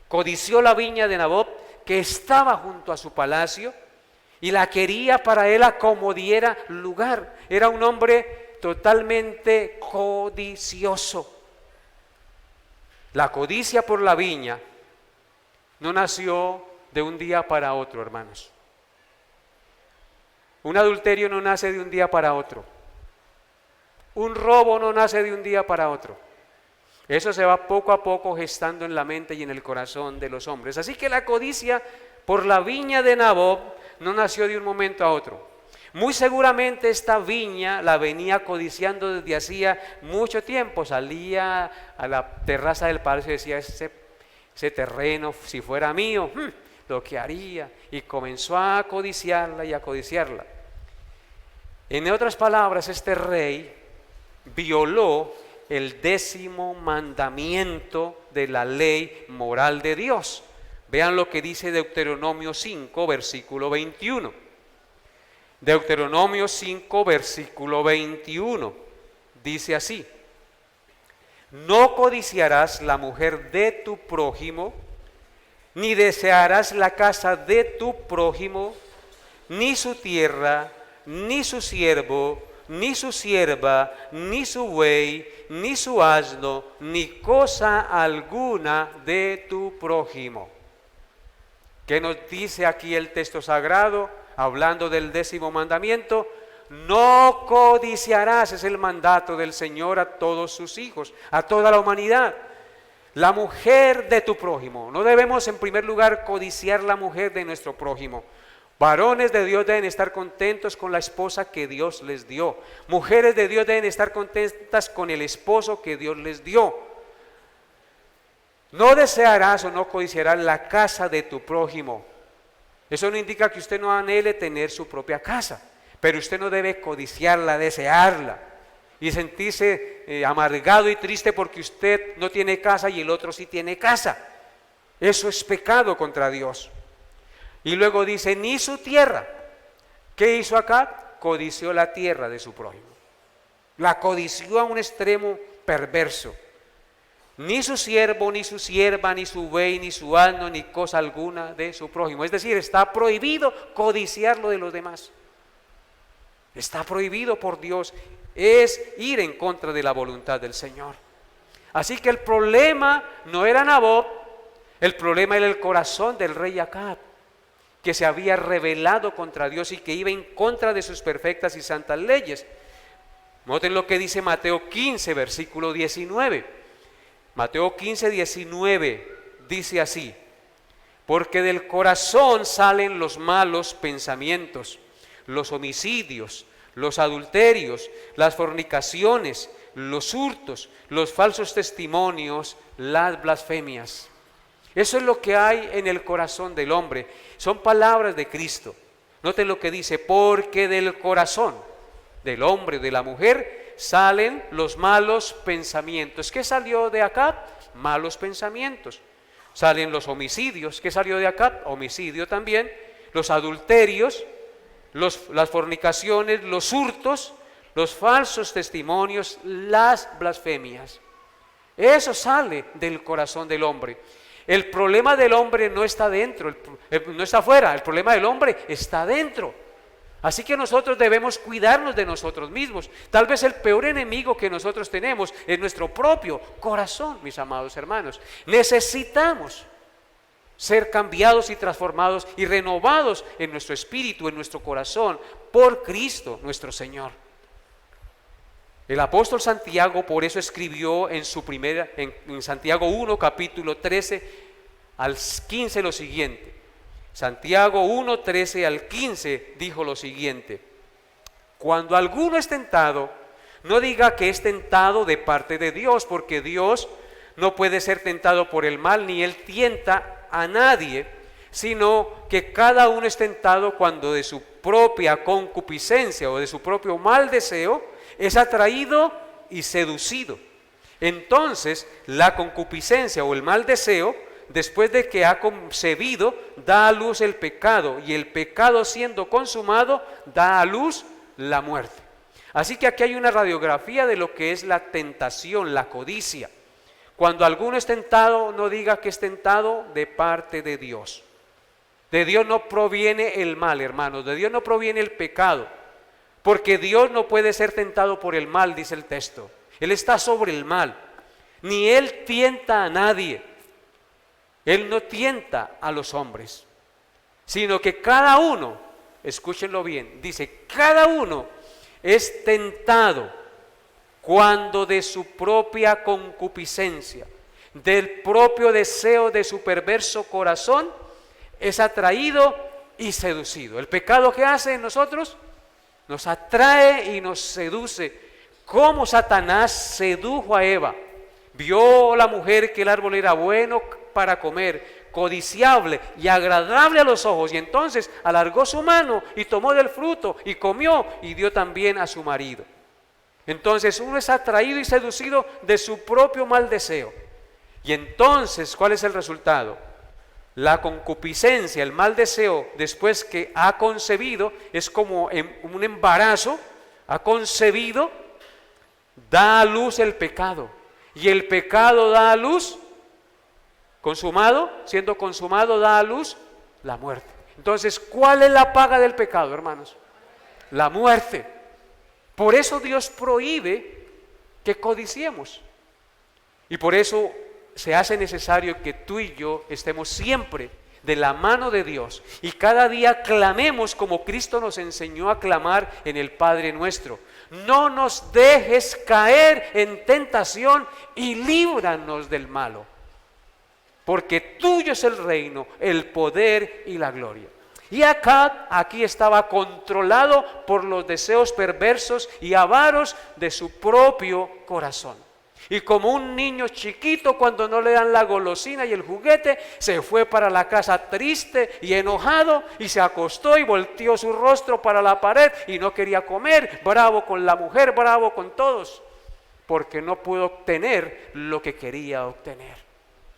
Codició la viña de Nabot que estaba junto a su palacio y la quería para él a como diera lugar. Era un hombre totalmente codicioso. La codicia por la viña no nació de un día para otro, hermanos. Un adulterio no nace de un día para otro. Un robo no nace de un día para otro. Eso se va poco a poco gestando en la mente y en el corazón de los hombres. Así que la codicia por la viña de Nabot no nació de un momento a otro. Muy seguramente esta viña la venía codiciando desde hacía mucho tiempo. Salía a la terraza del palacio y decía: ese terreno, si fuera mío, lo que haría. Y comenzó a codiciarla y a codiciarla. En otras palabras, este rey violó el 10º mandamiento de la ley moral de Dios. Vean lo que dice Deuteronomio 5, versículo 21. Deuteronomio 5, versículo 21. Dice así: no codiciarás la mujer de tu prójimo, ni desearás la casa de tu prójimo, ni su tierra, ni su siervo, ni su sierva, ni su buey, ni su asno, ni cosa alguna de tu prójimo. ¿Qué nos dice aquí el texto sagrado? Hablando del 10º mandamiento: no codiciarás. Es el mandato del Señor a todos sus hijos, a toda la humanidad. La mujer de tu prójimo. No debemos en primer lugar codiciar la mujer de nuestro prójimo. Varones de Dios deben estar contentos con la esposa que Dios les dio. Mujeres de Dios deben estar contentas con el esposo que Dios les dio. No desearás o no codiciarás la casa de tu prójimo. Eso no indica que usted no anhele tener su propia casa, pero usted no debe codiciarla, desearla y sentirse amargado y triste porque usted no tiene casa y el otro sí tiene casa. Eso es pecado contra Dios. Y luego dice: ni su tierra. ¿Qué hizo acá? Codició la tierra de su prójimo. La codició a un extremo perverso. Ni su siervo, ni su sierva, ni su buey, ni su asno, ni cosa alguna de su prójimo. Es decir, está prohibido codiciar lo de los demás. Está prohibido por Dios. Es ir en contra de la voluntad del Señor. Así que el problema no era Nabot, el problema era el corazón del rey Acab, que se había rebelado contra Dios y que iba en contra de sus perfectas y santas leyes. Noten lo que dice Mateo 15, versículo 19. Mateo 15, 19 dice así: porque del corazón salen los malos pensamientos, los homicidios, los adulterios, las fornicaciones, los hurtos, los falsos testimonios, las blasfemias. Eso es lo que hay en el corazón del hombre. Son palabras de Cristo. Noten lo que dice: porque del corazón del hombre, de la mujer, salen los malos pensamientos. ¿Qué salió de Acab? Malos pensamientos. Salen los homicidios. ¿Qué salió de Acab? Homicidio también. Los adulterios, las fornicaciones, los hurtos, los falsos testimonios, las blasfemias. Eso sale del corazón del hombre. El problema del hombre no está dentro, no está afuera, el problema del hombre está dentro. Así que nosotros debemos cuidarnos de nosotros mismos. Tal vez el peor enemigo que nosotros tenemos es nuestro propio corazón, mis amados hermanos. Necesitamos ser cambiados y transformados y renovados en nuestro espíritu, en nuestro corazón, por Cristo nuestro Señor. El apóstol Santiago por eso escribió en Santiago 1, capítulo 13 al 15 lo siguiente. Santiago 1, 13 al 15 dijo lo siguiente: cuando alguno es tentado, no diga que es tentado de parte de Dios, porque Dios no puede ser tentado por el mal, ni Él tienta a nadie, sino que cada uno es tentado cuando de su propia concupiscencia o de su propio mal deseo es atraído y seducido. Entonces la concupiscencia o el mal deseo, después de que ha concebido, da a luz el pecado, y el pecado siendo consumado da a luz la muerte. Así que aquí hay una radiografía de lo que es la tentación, la codicia. Cuando alguno es tentado, no diga que es tentado de parte de Dios. De Dios no proviene el mal, hermanos, de Dios no proviene el pecado, porque Dios no puede ser tentado por el mal, dice el texto. Él está sobre el mal, ni Él tienta a nadie. Él no tienta a los hombres, sino que cada uno, escúchenlo bien, dice, cada uno es tentado cuando de su propia concupiscencia, del propio deseo de su perverso corazón, es atraído y seducido. El pecado que hace en nosotros nos atrae y nos seduce, como Satanás sedujo a Eva. Vio la mujer que el árbol era bueno para comer, codiciable y agradable a los ojos, y entonces alargó su mano y tomó del fruto y comió y dio también a su marido. Entonces uno es atraído y seducido de su propio mal deseo. Y entonces, ¿cuál es el resultado? La concupiscencia, el mal deseo, después que ha concebido, es como un embarazo, ha concebido, da a luz el pecado. Y el pecado da a luz, consumado, siendo consumado, da a luz la muerte. Entonces, ¿cuál es la paga del pecado, hermanos? La muerte. Por eso Dios prohíbe que codiciemos. Y por eso se hace necesario que tú y yo estemos siempre de la mano de Dios y cada día clamemos como Cristo nos enseñó a clamar en el Padre nuestro. No nos dejes caer en tentación y líbranos del malo, porque tuyo es el reino, el poder y la gloria. Y Acab aquí estaba controlado por los deseos perversos y avaros de su propio corazón. Y como un niño chiquito, cuando no le dan la golosina y el juguete, se fue para la casa triste y enojado, y se acostó y volteó su rostro para la pared y no quería comer, bravo con la mujer, bravo con todos, porque no pudo obtener lo que quería obtener.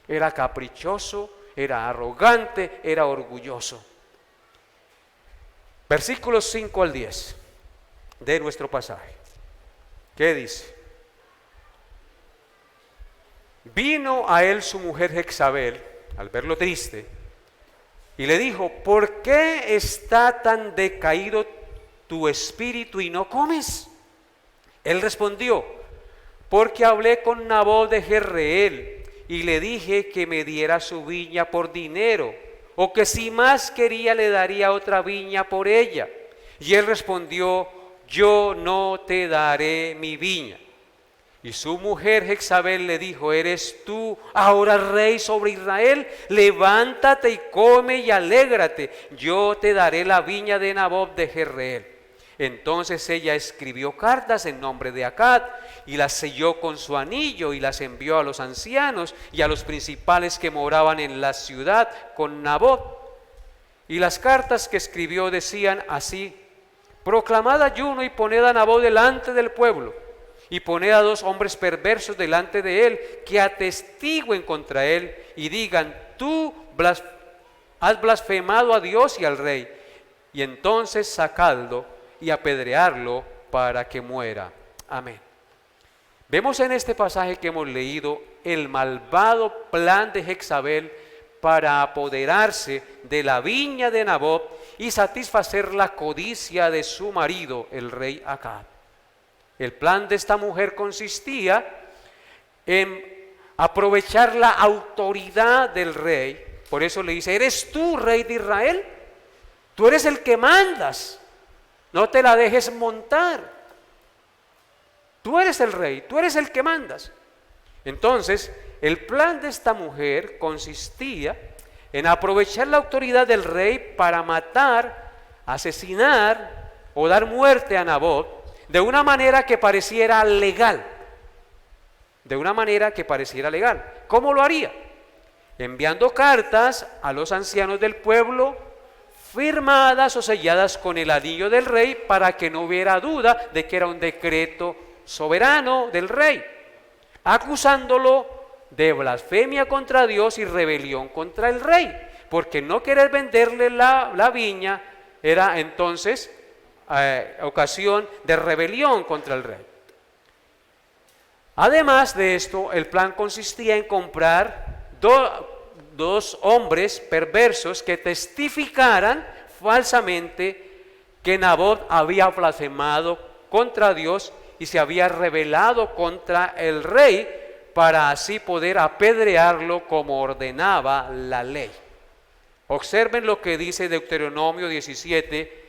Era caprichoso, era arrogante, era orgulloso. Versículos 5 al 10 de nuestro pasaje. ¿Qué dice? Vino a él su mujer Jezabel, al verlo triste, y le dijo: ¿por qué está tan decaído tu espíritu y no comes? Él respondió: porque hablé con Nabot de Jezreel y le dije que me diera su viña por dinero, o que si más quería le daría otra viña por ella. Y él respondió: yo no te daré mi viña. Y su mujer Jezabel le dijo: ¿eres tú ahora rey sobre Israel? Levántate y come y alégrate, yo te daré la viña de Nabot de Jezreel. Entonces ella escribió cartas en nombre de Acab y las selló con su anillo y las envió a los ancianos y a los principales que moraban en la ciudad con Nabot. Y las cartas que escribió decían así: proclamad ayuno y poned a Nabot delante del pueblo, y poned a 2 hombres perversos delante de él, que atestiguen contra él y digan: tú has blasfemado a Dios y al rey. Y entonces sacadlo y apedrearlo para que muera. Amén. Vemos en este pasaje que hemos leído el malvado plan de Jezabel para apoderarse de la viña de Nabot y satisfacer la codicia de su marido, el rey Acab. El plan de esta mujer consistía en aprovechar la autoridad del rey. Por eso le dice: ¿eres tú, rey de Israel? Tú eres el que mandas, no te la dejes montar. Tú eres el rey, tú eres el que mandas. Entonces, el plan de esta mujer consistía en aprovechar la autoridad del rey para matar, asesinar o dar muerte a Nabot de una manera que pareciera legal. De una manera que pareciera legal. ¿Cómo lo haría? Enviando cartas a los ancianos del pueblo, firmadas o selladas con el anillo del rey, para que no hubiera duda de que era un decreto soberano del rey, acusándolo de blasfemia contra Dios y rebelión contra el rey, porque no querer venderle la viña era entonces ocasión de rebelión contra el rey. Además de esto, el plan consistía en comprar dos hombres perversos que testificaran falsamente que Nabot había blasfemado contra Dios y se había rebelado contra el rey, para así poder apedrearlo como ordenaba la ley. Observen lo que dice Deuteronomio 17,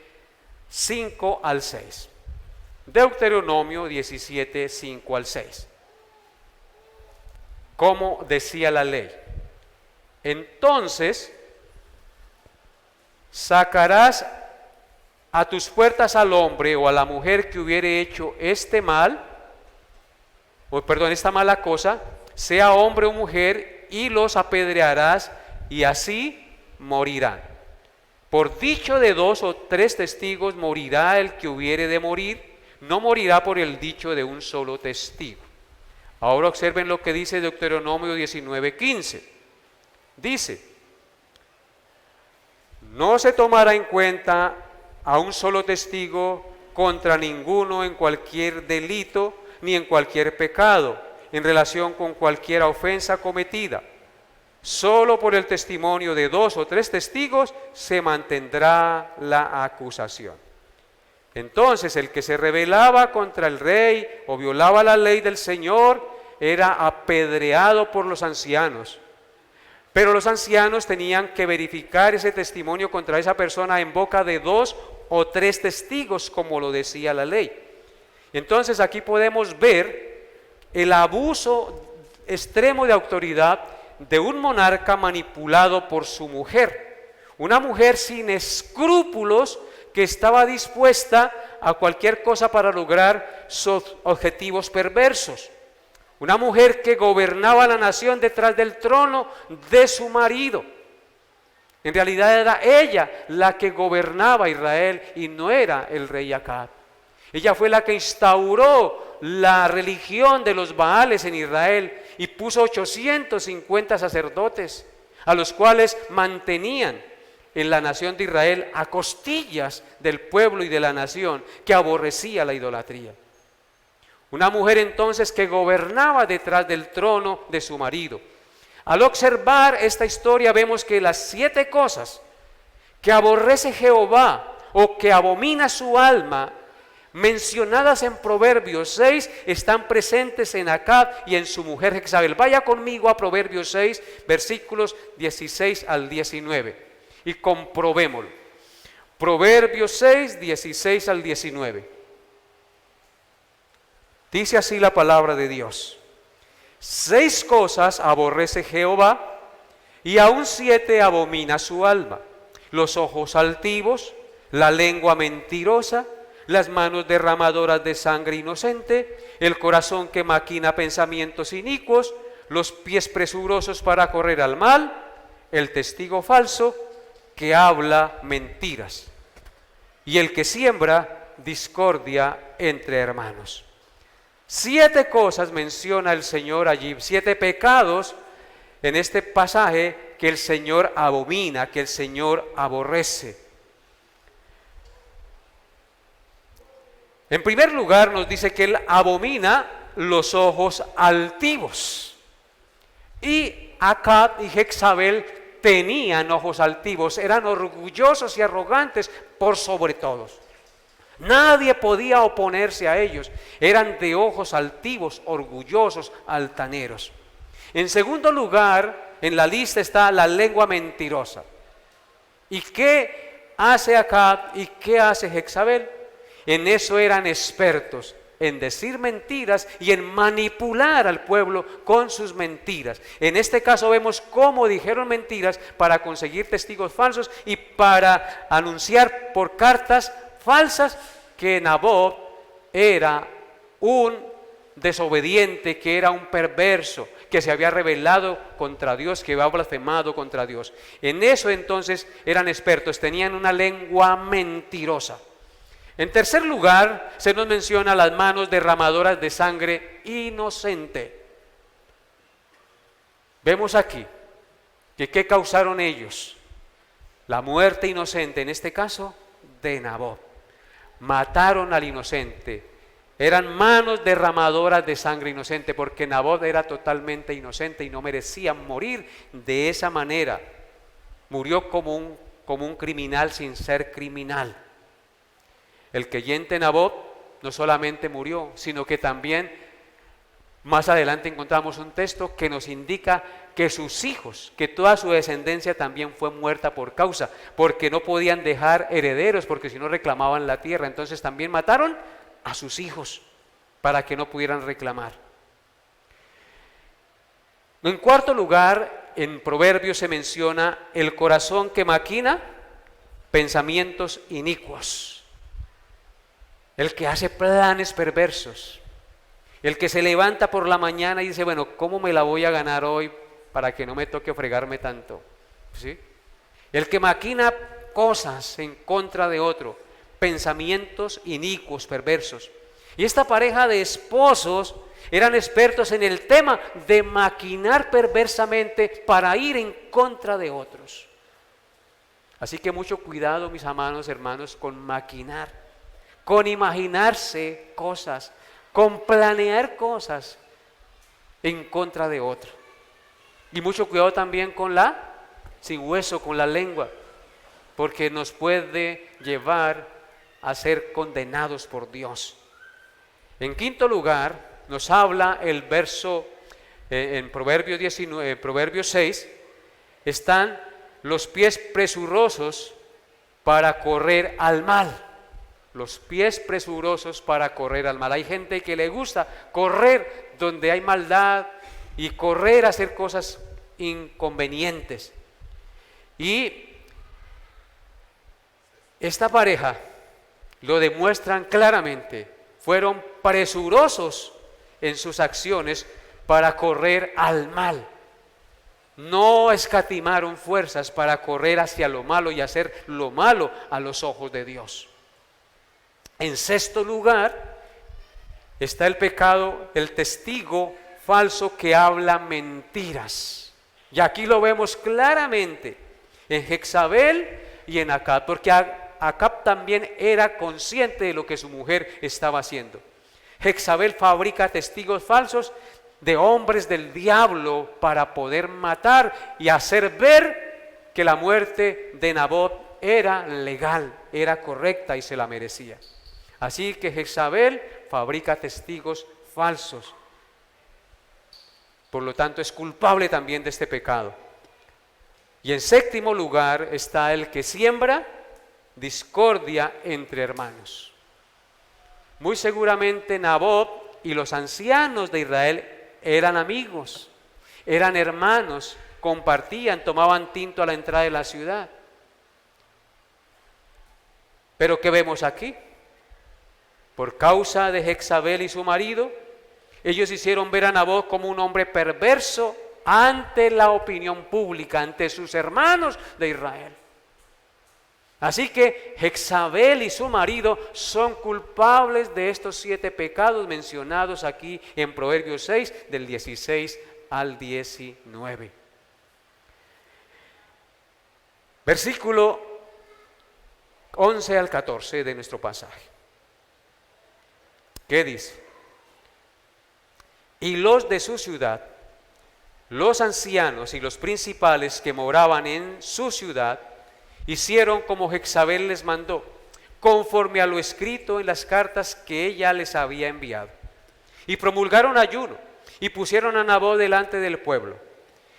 5 al 6. Deuteronomio 17, 5 al 6. Como decía la ley: entonces sacarás a tus puertas al hombre o a la mujer que hubiere hecho esta mala cosa, sea hombre o mujer, y los apedrearás, y así morirán. Por dicho de 2 o 3 testigos morirá el que hubiere de morir, no morirá por el dicho de un solo testigo. Ahora observen lo que dice Deuteronomio 19:15. Dice: no se tomará en cuenta a un solo testigo contra ninguno en cualquier delito ni en cualquier pecado, en relación con cualquier ofensa cometida. Solo por el testimonio de 2 o 3 testigos se mantendrá la acusación. Entonces, el que se rebelaba contra el rey o violaba la ley del Señor era apedreado por los ancianos. Pero los ancianos tenían que verificar ese testimonio contra esa persona en boca de 2 o 3 testigos, como lo decía la ley. Entonces aquí podemos ver el abuso extremo de autoridad de un monarca manipulado por su mujer. Una mujer sin escrúpulos que estaba dispuesta a cualquier cosa para lograr sus objetivos perversos. Una mujer que gobernaba la nación detrás del trono de su marido. En realidad era ella la que gobernaba Israel y no era el rey Acab. Ella fue la que instauró la religión de los Baales en Israel y puso 850 sacerdotes, a los cuales mantenían en la nación de Israel a costillas del pueblo y de la nación que aborrecía la idolatría. Una mujer entonces que gobernaba detrás del trono de su marido. Al observar esta historia vemos que las 7 cosas que aborrece Jehová o que abomina su alma, mencionadas en Proverbios 6, están presentes en Acab y en su mujer Jezabel. Vaya conmigo a Proverbios 6, versículos 16 al 19 y comprobémoslo. Proverbios 6, 16 al 19. Dice así la palabra de Dios: 6 cosas aborrece Jehová, y aún 7 abomina su alma: los ojos altivos, la lengua mentirosa, las manos derramadoras de sangre inocente, el corazón que maquina pensamientos inicuos, los pies presurosos para correr al mal, el testigo falso que habla mentiras, y el que siembra discordia entre hermanos. 7 cosas menciona el Señor allí, 7 pecados en este pasaje que el Señor abomina, que el Señor aborrece. En primer lugar nos dice que Él abomina los ojos altivos. Y Acab y Jezabel tenían ojos altivos, eran orgullosos y arrogantes por sobre todos. Nadie podía oponerse a ellos, eran de ojos altivos, orgullosos, altaneros. En segundo lugar, en la lista está la lengua mentirosa. ¿Y qué hace Acab y qué hace Jezabel? En eso eran expertos, en decir mentiras y en manipular al pueblo con sus mentiras. En este caso vemos cómo dijeron mentiras para conseguir testigos falsos y para anunciar por cartas falsas que Nabot era un desobediente, que era un perverso, que se había rebelado contra Dios, que había blasfemado contra Dios. En eso entonces eran expertos, tenían una lengua mentirosa. En tercer lugar, se nos menciona las manos derramadoras de sangre inocente. Vemos aquí que ¿qué causaron ellos? La muerte inocente, en este caso, de Nabot. Mataron al inocente. Eran manos derramadoras de sangre inocente, porque Nabot era totalmente inocente y no merecía morir de esa manera. Murió como un criminal sin ser criminal. El creyente Nabot no solamente murió, sino que también más adelante encontramos un texto que nos indica que sus hijos, que toda su descendencia también fue muerta por causa, porque no podían dejar herederos, porque si no reclamaban la tierra. Entonces también mataron a sus hijos para que no pudieran reclamar. En cuarto lugar, en Proverbios se menciona el corazón que maquina pensamientos inicuos. El que hace planes perversos, el que se levanta por la mañana y dice, bueno, ¿cómo me la voy a ganar hoy para que no me toque fregarme tanto? ¿Sí? El que maquina cosas en contra de otro, pensamientos inicuos, perversos. Y esta pareja de esposos eran expertos en el tema de maquinar perversamente para ir en contra de otros. Así que mucho cuidado, mis amados hermanos, con maquinar, con imaginarse cosas, con planear cosas en contra de otro. Y mucho cuidado también con sin hueso, con la lengua, porque nos puede llevar a ser condenados por Dios. En quinto lugar, nos habla el verso en Proverbios 6, están los pies presurosos para correr al mal. Los pies presurosos para correr al mal. Hay gente que le gusta correr donde hay maldad y correr a hacer cosas inconvenientes. Y esta pareja lo demuestran claramente. Fueron presurosos en sus acciones para correr al mal. No escatimaron fuerzas para correr hacia lo malo y hacer lo malo a los ojos de Dios. En sexto lugar está el pecado, el testigo falso que habla mentiras. Y aquí lo vemos claramente en Jezabel y en Acab, porque Acab también era consciente de lo que su mujer estaba haciendo. Jezabel fabrica testigos falsos de hombres del diablo para poder matar y hacer ver que la muerte de Nabot era legal, era correcta y se la merecía. Así que Jezabel fabrica testigos falsos. Por lo tanto, es culpable también de este pecado. Y en séptimo lugar está el que siembra discordia entre hermanos. Muy seguramente Nabot y los ancianos de Israel eran amigos, eran hermanos, compartían, tomaban tinto a la entrada de la ciudad. Pero ¿qué vemos aquí? Por causa de Jezabel y su marido, ellos hicieron ver a Nabot como un hombre perverso ante la opinión pública, ante sus hermanos de Israel. Así que Jezabel y su marido son culpables de estos 7 pecados mencionados aquí en Proverbios 6, del 16 al 19. Versículo 11 al 14 de nuestro pasaje. ¿Qué dice? Y los de su ciudad Los ancianos y los principales que moraban en su ciudad hicieron como Jezabel les mandó, conforme a lo escrito en las cartas que ella les había enviado. Y promulgaron ayuno y pusieron a Nabot delante del pueblo.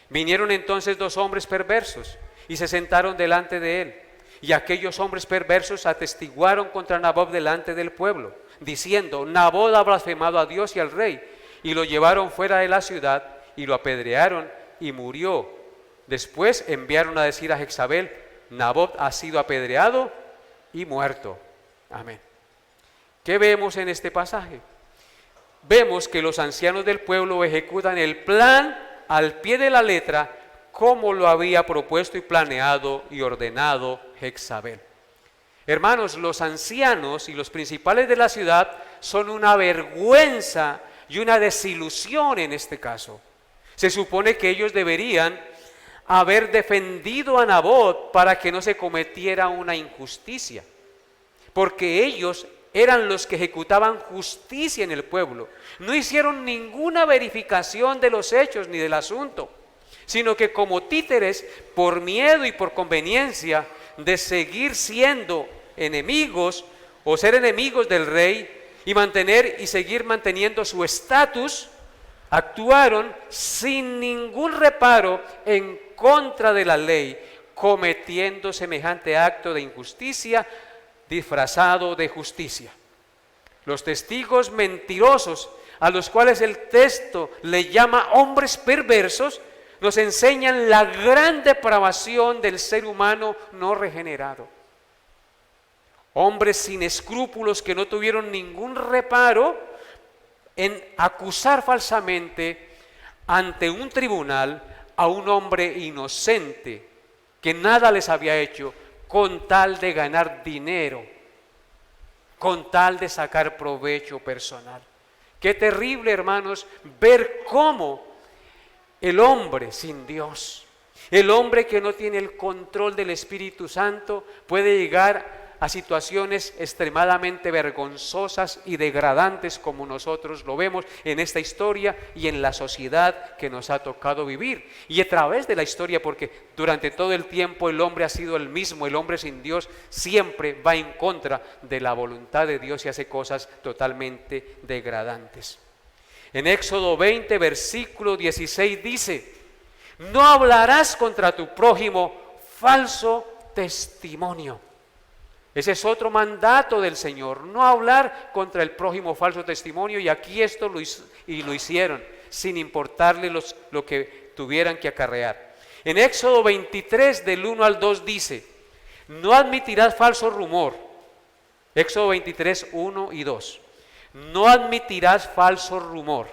Vinieron entonces 2 hombres perversos y se sentaron delante de él. Y aquellos hombres perversos atestiguaron contra Nabot delante del pueblo, diciendo: Nabot ha blasfemado a Dios y al rey. Y lo llevaron fuera de la ciudad y lo apedrearon y murió. Después enviaron a decir a Jezabel: Nabot ha sido apedreado y muerto. Amén. ¿Qué vemos en este pasaje? Vemos que los ancianos del pueblo ejecutan el plan al pie de la letra, como lo había propuesto y planeado y ordenado Jezabel. Hermanos, los ancianos y los principales de la ciudad son una vergüenza y una desilusión en este caso. Se supone que ellos deberían haber defendido a Nabot para que no se cometiera una injusticia, porque ellos eran los que ejecutaban justicia en el pueblo. No hicieron ninguna verificación de los hechos ni del asunto, sino que como títeres, por miedo y por conveniencia de seguir siendo enemigos o ser enemigos del rey y seguir manteniendo su estatus, actuaron sin ningún reparo en contra de la ley, cometiendo semejante acto de injusticia disfrazado de justicia. Los testigos mentirosos, a los cuales el texto le llama hombres perversos, nos enseñan la gran depravación del ser humano no regenerado. Hombres sin escrúpulos que no tuvieron ningún reparo en acusar falsamente ante un tribunal a un hombre inocente que nada les había hecho, con tal de ganar dinero, con tal de sacar provecho personal. Qué terrible, hermanos, ver cómo el hombre sin Dios, el hombre que no tiene el control del Espíritu Santo, puede llegar a situaciones extremadamente vergonzosas y degradantes, como nosotros lo vemos en esta historia y en la sociedad que nos ha tocado vivir. Y a través de la historia, porque durante todo el tiempo el hombre ha sido el mismo, el hombre sin Dios siempre va en contra de la voluntad de Dios y hace cosas totalmente degradantes. En Éxodo 20, versículo 16 dice: no hablarás contra tu prójimo falso testimonio. Ese es otro mandato del Señor, no hablar contra el prójimo falso testimonio, y aquí esto lo hicieron, sin importarle lo que tuvieran que acarrear. En Éxodo 23, del 1 al 2 dice: no admitirás falso rumor. Éxodo 23, 1 y 2. No admitirás falso rumor.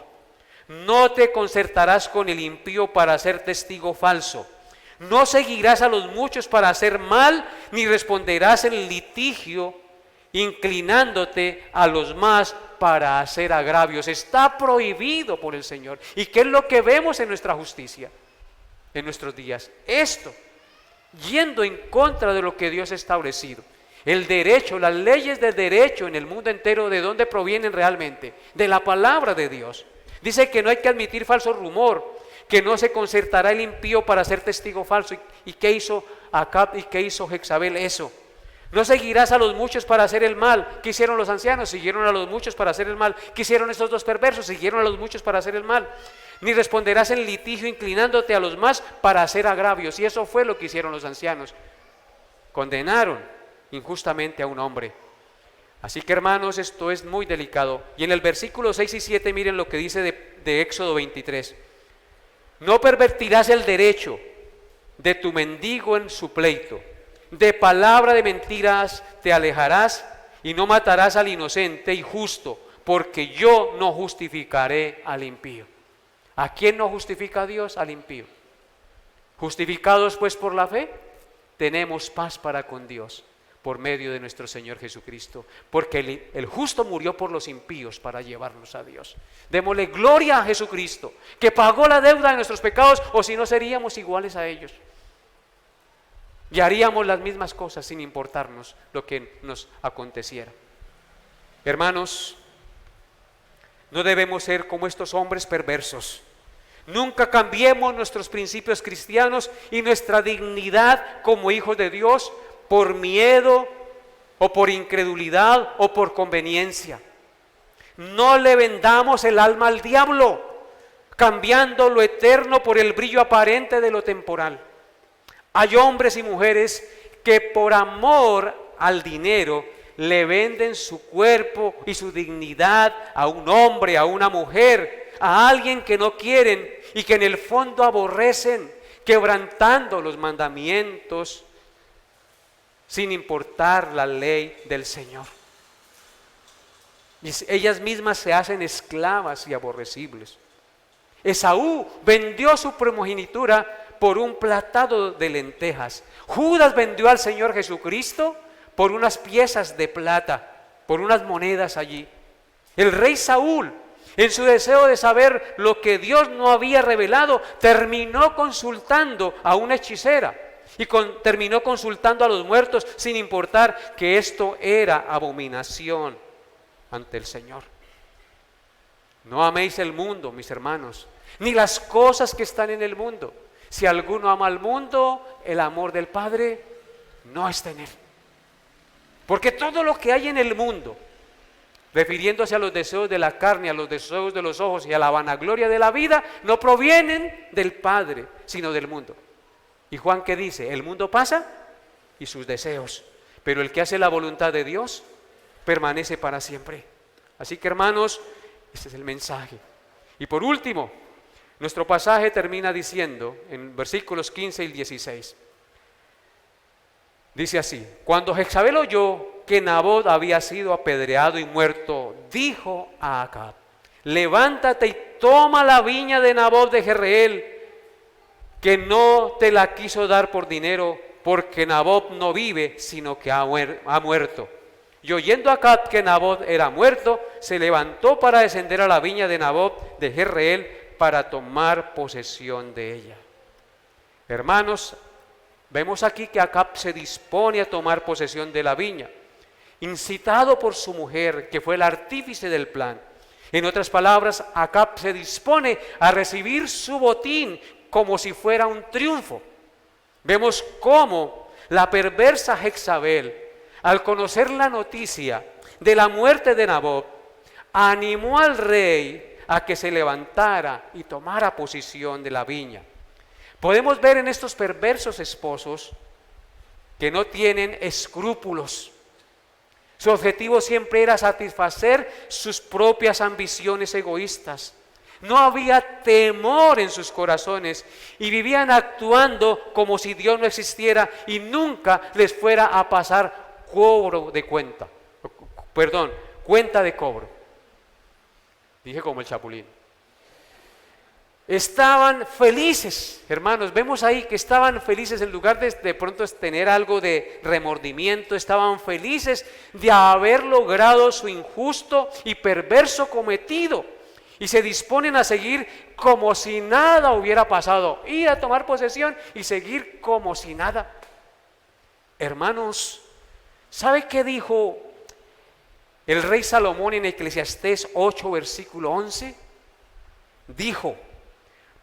No te concertarás con el impío para ser testigo falso. No seguirás a los muchos para hacer mal, ni responderás en litigio, inclinándote a los más para hacer agravios. Está prohibido por el Señor. ¿Y qué es lo que vemos en nuestra justicia en nuestros días? Esto, yendo en contra de lo que Dios ha establecido. El derecho, las leyes del derecho en el mundo entero, ¿de dónde provienen realmente? De la palabra de Dios. Dice que no hay que admitir falso rumor, que no se concertará el impío para ser testigo falso. ¿Y qué hizo Acab y qué hizo Jezabel? Eso. No seguirás a los muchos para hacer el mal. ¿Qué hicieron los ancianos? Siguieron a los muchos para hacer el mal. ¿Qué hicieron estos 2 perversos? Siguieron a los muchos para hacer el mal. Ni responderás en litigio inclinándote a los más para hacer agravios. Y eso fue lo que hicieron los ancianos. Condenaron injustamente a un hombre. Así que, hermanos, esto es muy delicado. Y en el versículo 6 y 7 miren lo que dice de Éxodo 23. No pervertirás el derecho de tu mendigo en su pleito. De palabra de mentiras te alejarás y no matarás al inocente y justo, porque yo no justificaré al impío. ¿A quién no justifica Dios? Al impío. Justificados pues por la fe, tenemos paz para con Dios por medio de nuestro Señor Jesucristo, porque el justo murió por los impíos para llevarnos a Dios. Démosle gloria a Jesucristo, que pagó la deuda de nuestros pecados, o si no seríamos iguales a ellos. Y haríamos las mismas cosas sin importarnos lo que nos aconteciera. Hermanos, no debemos ser como estos hombres perversos. Nunca cambiemos nuestros principios cristianos y nuestra dignidad como hijos de Dios por miedo o por incredulidad o por conveniencia. No le vendamos el alma al diablo, cambiando lo eterno por el brillo aparente de lo temporal. Hay hombres y mujeres que por amor al dinero le venden su cuerpo y su dignidad a un hombre, a una mujer, a alguien que no quieren y que en el fondo aborrecen, quebrantando los mandamientos sin importar la ley del Señor. Y ellas mismas se hacen esclavas y aborrecibles. Esaú vendió su primogenitura por un platado de lentejas. Judas vendió al Señor Jesucristo por unas piezas de plata, por unas monedas allí. El rey Saúl, en su deseo de saber lo que Dios no había revelado, terminó consultando a una hechicera y terminó consultando a los muertos sin importar que esto era abominación ante el Señor. No améis el mundo, mis hermanos, ni las cosas que están en el mundo. Si alguno ama al mundo, el amor del Padre no está en él. Porque todo lo que hay en el mundo, refiriéndose a los deseos de la carne, a los deseos de los ojos y a la vanagloria de la vida, no provienen del Padre, sino del mundo. ¿Y Juan qué dice? El mundo pasa y sus deseos, pero el que hace la voluntad de Dios permanece para siempre. Así que, hermanos, este es el mensaje. Y por último, nuestro pasaje termina diciendo en versículos 15 y 16. Dice así: cuando Jezabel oyó que Nabot había sido apedreado y muerto, dijo a Acab: levántate y toma la viña de Nabot de Jezreel, que no te la quiso dar por dinero, porque Nabot no vive, sino que ha muerto. Y oyendo Acab que Nabot era muerto, se levantó para descender a la viña de Nabot de Jezreel para tomar posesión de ella. Hermanos, vemos aquí que Acab se dispone a tomar posesión de la viña, incitado por su mujer, que fue el artífice del plan. En otras palabras, Acab se dispone a recibir su botín como si fuera un triunfo. Vemos cómo la perversa Jezabel, al conocer la noticia de la muerte de Nabot, animó al rey a que se levantara y tomara posesión de la viña. Podemos ver en estos perversos esposos que no tienen escrúpulos. Su objetivo siempre era satisfacer sus propias ambiciones egoístas. No había temor en sus corazones y vivían actuando como si Dios no existiera y nunca les fuera a pasar cuenta de cobro. Dije como el Chapulín. Estaban felices, hermanos, vemos ahí que estaban felices en lugar de pronto tener algo de remordimiento, estaban felices de haber logrado su injusto y perverso cometido y se disponen a seguir como si nada hubiera pasado, ir a tomar posesión y seguir como si nada. Hermanos, ¿sabe qué dijo el rey Salomón en Eclesiastés 8, versículo 11? Dijo: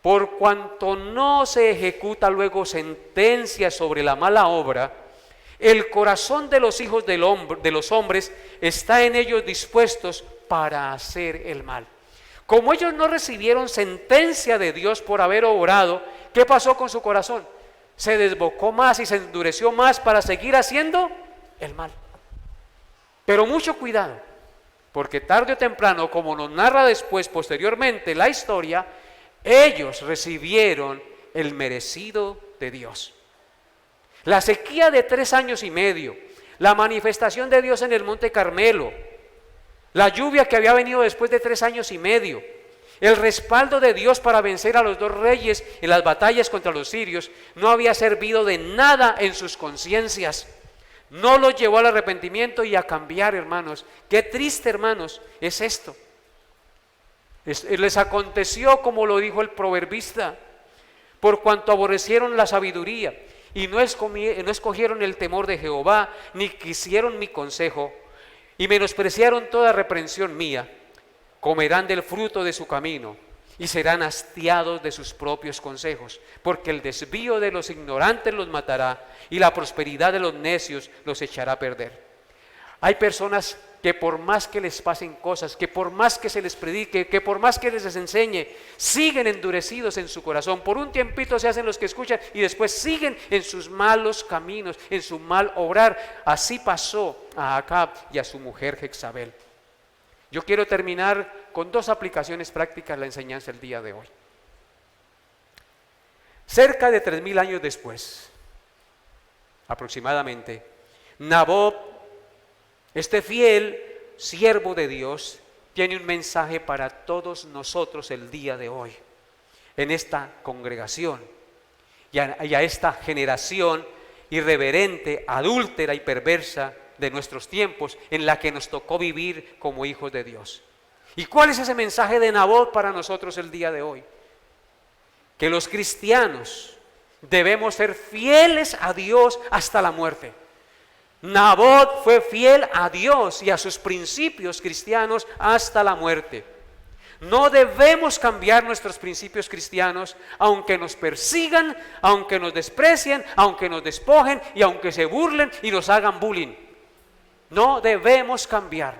por cuanto no se ejecuta luego sentencia sobre la mala obra, el corazón de los hijos de los hombres está en ellos dispuestos para hacer el mal. Como ellos no recibieron sentencia de Dios por haber obrado, ¿qué pasó con su corazón? Se desbocó más y se endureció más para seguir haciendo el mal. Pero mucho cuidado, porque tarde o temprano, como nos narra después, posteriormente, la historia, ellos recibieron el merecido de Dios. La sequía de 3 años y medio, la manifestación de Dios en el Monte Carmelo, la lluvia que había venido después de 3 años y medio, el respaldo de Dios para vencer a los 2 reyes en las batallas contra los sirios, no había servido de nada en sus conciencias. No los llevó al arrepentimiento y a cambiar, hermanos. Qué triste, hermanos, es esto. Les aconteció como lo dijo el proverbista: por cuanto aborrecieron la sabiduría y no escogieron el temor de Jehová, ni quisieron mi consejo, y menospreciaron toda reprensión mía, comerán del fruto de su camino y serán hastiados de sus propios consejos, porque el desvío de los ignorantes los matará y la prosperidad de los necios los echará a perder. Hay personas que por más que les pasen cosas, que por más que se les predique, que por más que les enseñe, siguen endurecidos en su corazón. Por un tiempito se hacen los que escuchan y después siguen en sus malos caminos, en su mal obrar. Así pasó a Acab y a su mujer Jezabel. Yo quiero terminar con dos aplicaciones prácticas de la enseñanza el día de hoy. Cerca de 3000 años después, aproximadamente, Nabot, este fiel siervo de Dios, tiene un mensaje para todos nosotros el día de hoy, en esta congregación y a esta generación irreverente, adúltera y perversa de nuestros tiempos, en la que nos tocó vivir como hijos de Dios. ¿Y cuál es ese mensaje de Nabot para nosotros el día de hoy? Que los cristianos debemos ser fieles a Dios hasta la muerte. Nabot fue fiel a Dios y a sus principios cristianos hasta la muerte. No debemos cambiar nuestros principios cristianos, aunque nos persigan, aunque nos desprecien, aunque nos despojen y aunque se burlen y nos hagan bullying. No debemos cambiar,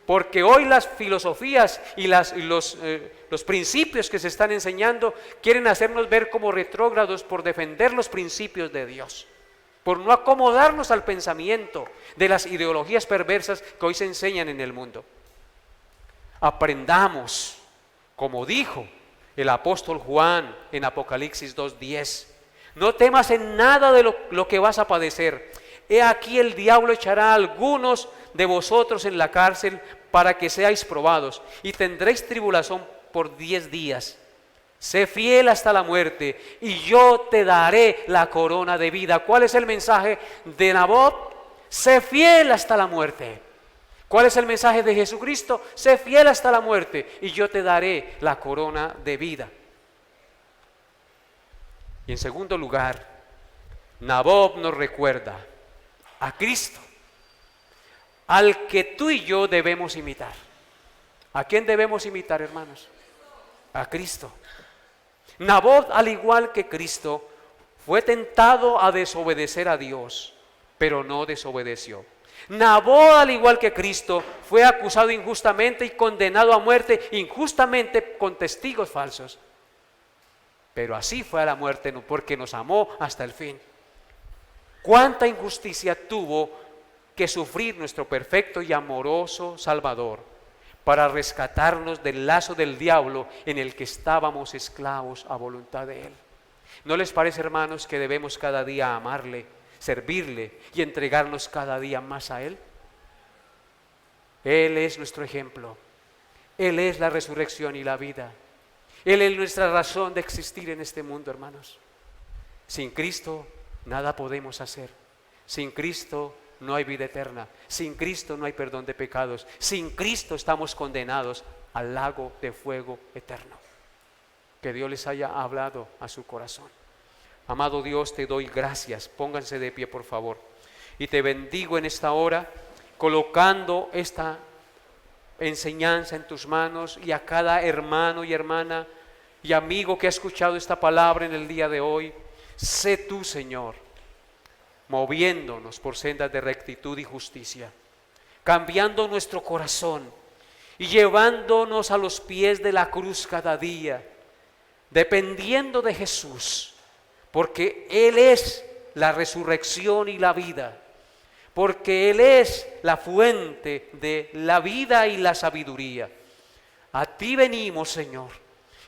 porque hoy las filosofías y los principios que se están enseñando quieren hacernos ver como retrógrados por defender los principios de Dios, por no acomodarnos al pensamiento de las ideologías perversas que hoy se enseñan en el mundo. Aprendamos, como dijo el apóstol Juan en Apocalipsis 2:10, no temas en nada de lo que vas a padecer. He aquí el diablo echará a algunos de vosotros en la cárcel para que seáis probados y tendréis tribulación por 10 días. Sé fiel hasta la muerte y yo te daré la corona de vida. ¿Cuál es el mensaje de Nabot? Sé fiel hasta la muerte. ¿Cuál es el mensaje de Jesucristo? Sé fiel hasta la muerte y yo te daré la corona de vida. Y en segundo lugar, Nabot nos recuerda a Cristo, al que tú y yo debemos imitar. ¿A quién debemos imitar, hermanos? A Cristo. Nabot, al igual que Cristo, fue tentado a desobedecer a Dios, pero no desobedeció. Nabot, al igual que Cristo, fue acusado injustamente y condenado a muerte injustamente con testigos falsos. Pero así fue a la muerte, porque nos amó hasta el fin. ¿Cuánta injusticia tuvo que sufrir nuestro perfecto y amoroso Salvador para rescatarnos del lazo del diablo en el que estábamos esclavos a voluntad de Él? ¿No les parece, hermanos, que debemos cada día amarle, servirle y entregarnos cada día más a Él? Él es nuestro ejemplo. Él es la resurrección y la vida. Él es nuestra razón de existir en este mundo, hermanos. Sin Cristo nada podemos hacer. Sin Cristo no hay vida eterna. Sin Cristo no hay perdón de pecados. Sin Cristo estamos condenados al lago de fuego eterno. Que Dios les haya hablado a su corazón. Amado Dios, te doy gracias. Pónganse de pie, por favor. Y te bendigo en esta hora, colocando esta enseñanza en tus manos y a cada hermano y hermana y amigo que ha escuchado esta palabra en el día de hoy. Sé tú, Señor, moviéndonos por sendas de rectitud y justicia, cambiando nuestro corazón y llevándonos a los pies de la cruz cada día, dependiendo de Jesús, porque Él es la resurrección y la vida, porque Él es la fuente de la vida y la sabiduría. A ti venimos, Señor,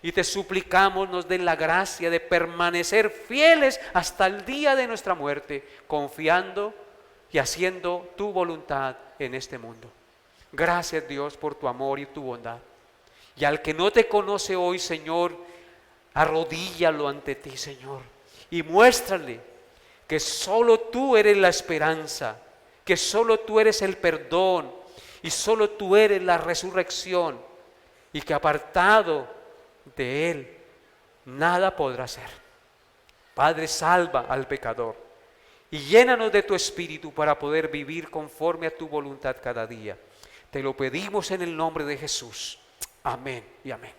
y te suplicamos nos den la gracia de permanecer fieles hasta el día de nuestra muerte, confiando y haciendo tu voluntad en este mundo. Gracias, Dios, por tu amor y tu bondad. Y al que no te conoce hoy, Señor, arrodíllalo ante ti, Señor, y muéstrale que solo tú eres la esperanza, que solo tú eres el perdón y solo tú eres la resurrección, y que apartado de Él nada podrá ser. Padre, salva al pecador y llénanos de tu Espíritu para poder vivir conforme a tu voluntad cada día. Te lo pedimos en el nombre de Jesús. Amén y amén.